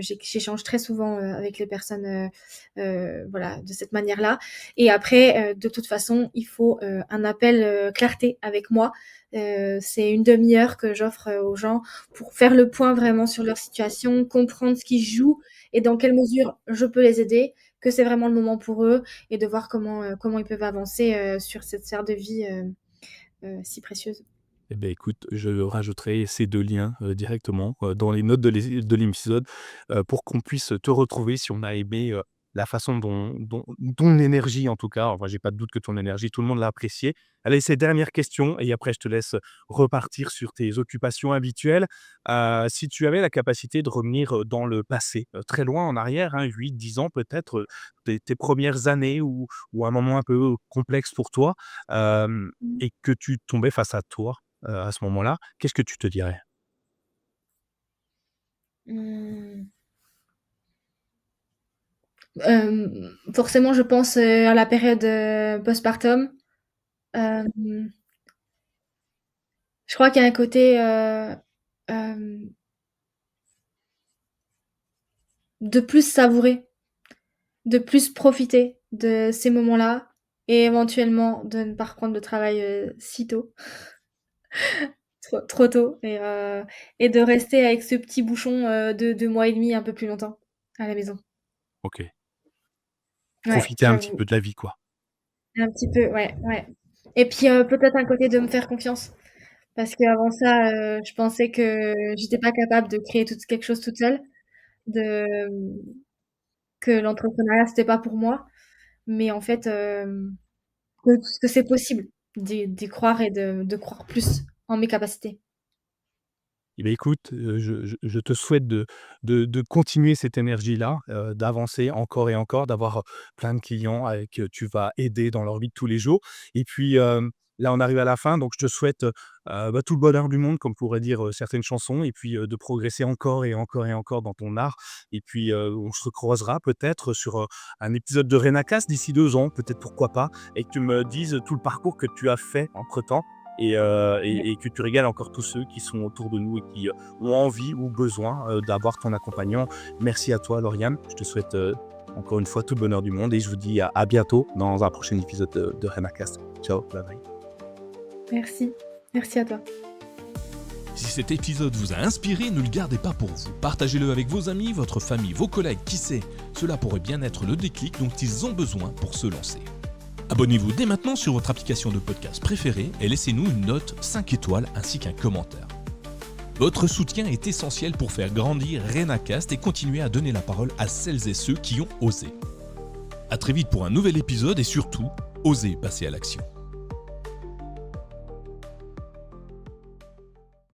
J'échange très souvent, avec les personnes, voilà, de cette manière-là et après, de toute façon, il faut, un appel, clarté avec moi. C'est une demi heure que j'offre, aux gens pour faire le point vraiment sur leur situation, comprendre ce qui se joue et dans quelle mesure je peux les aider, que c'est vraiment le moment pour eux et de voir comment ils peuvent avancer, sur cette sphère de vie, si précieuse. Eh beh, écoute, je rajouterai ces 2 liens, directement, dans les notes de l'épisode, pour qu'on puisse te retrouver si on a aimé, la façon dont ton énergie en tout cas, enfin, j'ai pas de doute que ton énergie, tout le monde l'a appréciée. Allez, ces dernières questions et après je te laisse repartir sur tes occupations habituelles. Si tu avais la capacité de revenir, dans le passé, très loin en arrière, hein, 8-10 ans peut-être, tes 1 années ou un moment un peu complexe pour toi, hem Mmh. et que tu tombais face à toi, à ce moment-là, qu'est-ce que tu te dirais? Mmh. Forcément, je pense, à la période, postpartum. Hem, je crois qu'il y a un côté, hem, de plus savourer, de plus profiter de ces moments-là et éventuellement de ne pas reprendre le travail, si tôt, trop tôt et de rester avec ce petit bouchon, de 2 mois et demi, un peu plus longtemps à la maison. OK. Ouais, Profiter un petit j'avoue. peu de la vie, quoi. Un petit peu, ouais, ouais et puis, peut-être un côté de me faire confiance parce qu'avant ça, je pensais que j'étais pas capable de créer quelque chose toute seule, de, que l'entrepreneuriat c'était pas pour moi, mais en fait, que c'est possible d'y croire et de croire plus en mes capacités. Eh beh, écoute, je te souhaite de continuer cette énergie-là, d'avancer encore et encore, d'avoir, plein de clients que tu vas aider dans leur vie de tous les jours et puis, là, on arrive à la fin, donc je te souhaite, bah, tout le bonheur du monde, comme pourraient dire, certaines chansons et puis, de progresser encore et encore et encore dans ton art et puis, on se recroisera peut-être sur, un épisode de Rénacast d'ici 2 ans, peut-être, pourquoi pas et que tu me dises tout le parcours que tu as fait entre-temps Ouais. et que tu régales encore tous ceux qui sont autour de nous et qui, ont envie ou besoin, d'avoir ton accompagnement. Merci à toi, Lauriane. Je te souhaite, encore une fois tout le bonheur du monde et je vous dis à bientôt dans un prochain épisode de Rénacast. Ciao, bye bye. Merci. Merci à toi. Si cet épisode vous a inspiré, ne le gardez pas pour vous. Partagez-le avec vos amis, votre famille, vos collègues, qui sait, cela pourrait bien être le déclic dont ils ont besoin pour se lancer. Abonnez-vous dès maintenant sur votre application de podcast préférée et laissez-nous une note 5 étoiles ainsi qu'un commentaire. Votre soutien est essentiel pour faire grandir Rénacast et continuer à donner la parole à celles et ceux qui ont osé. À très vite pour un nouvel épisode et surtout, osez passer à l'action.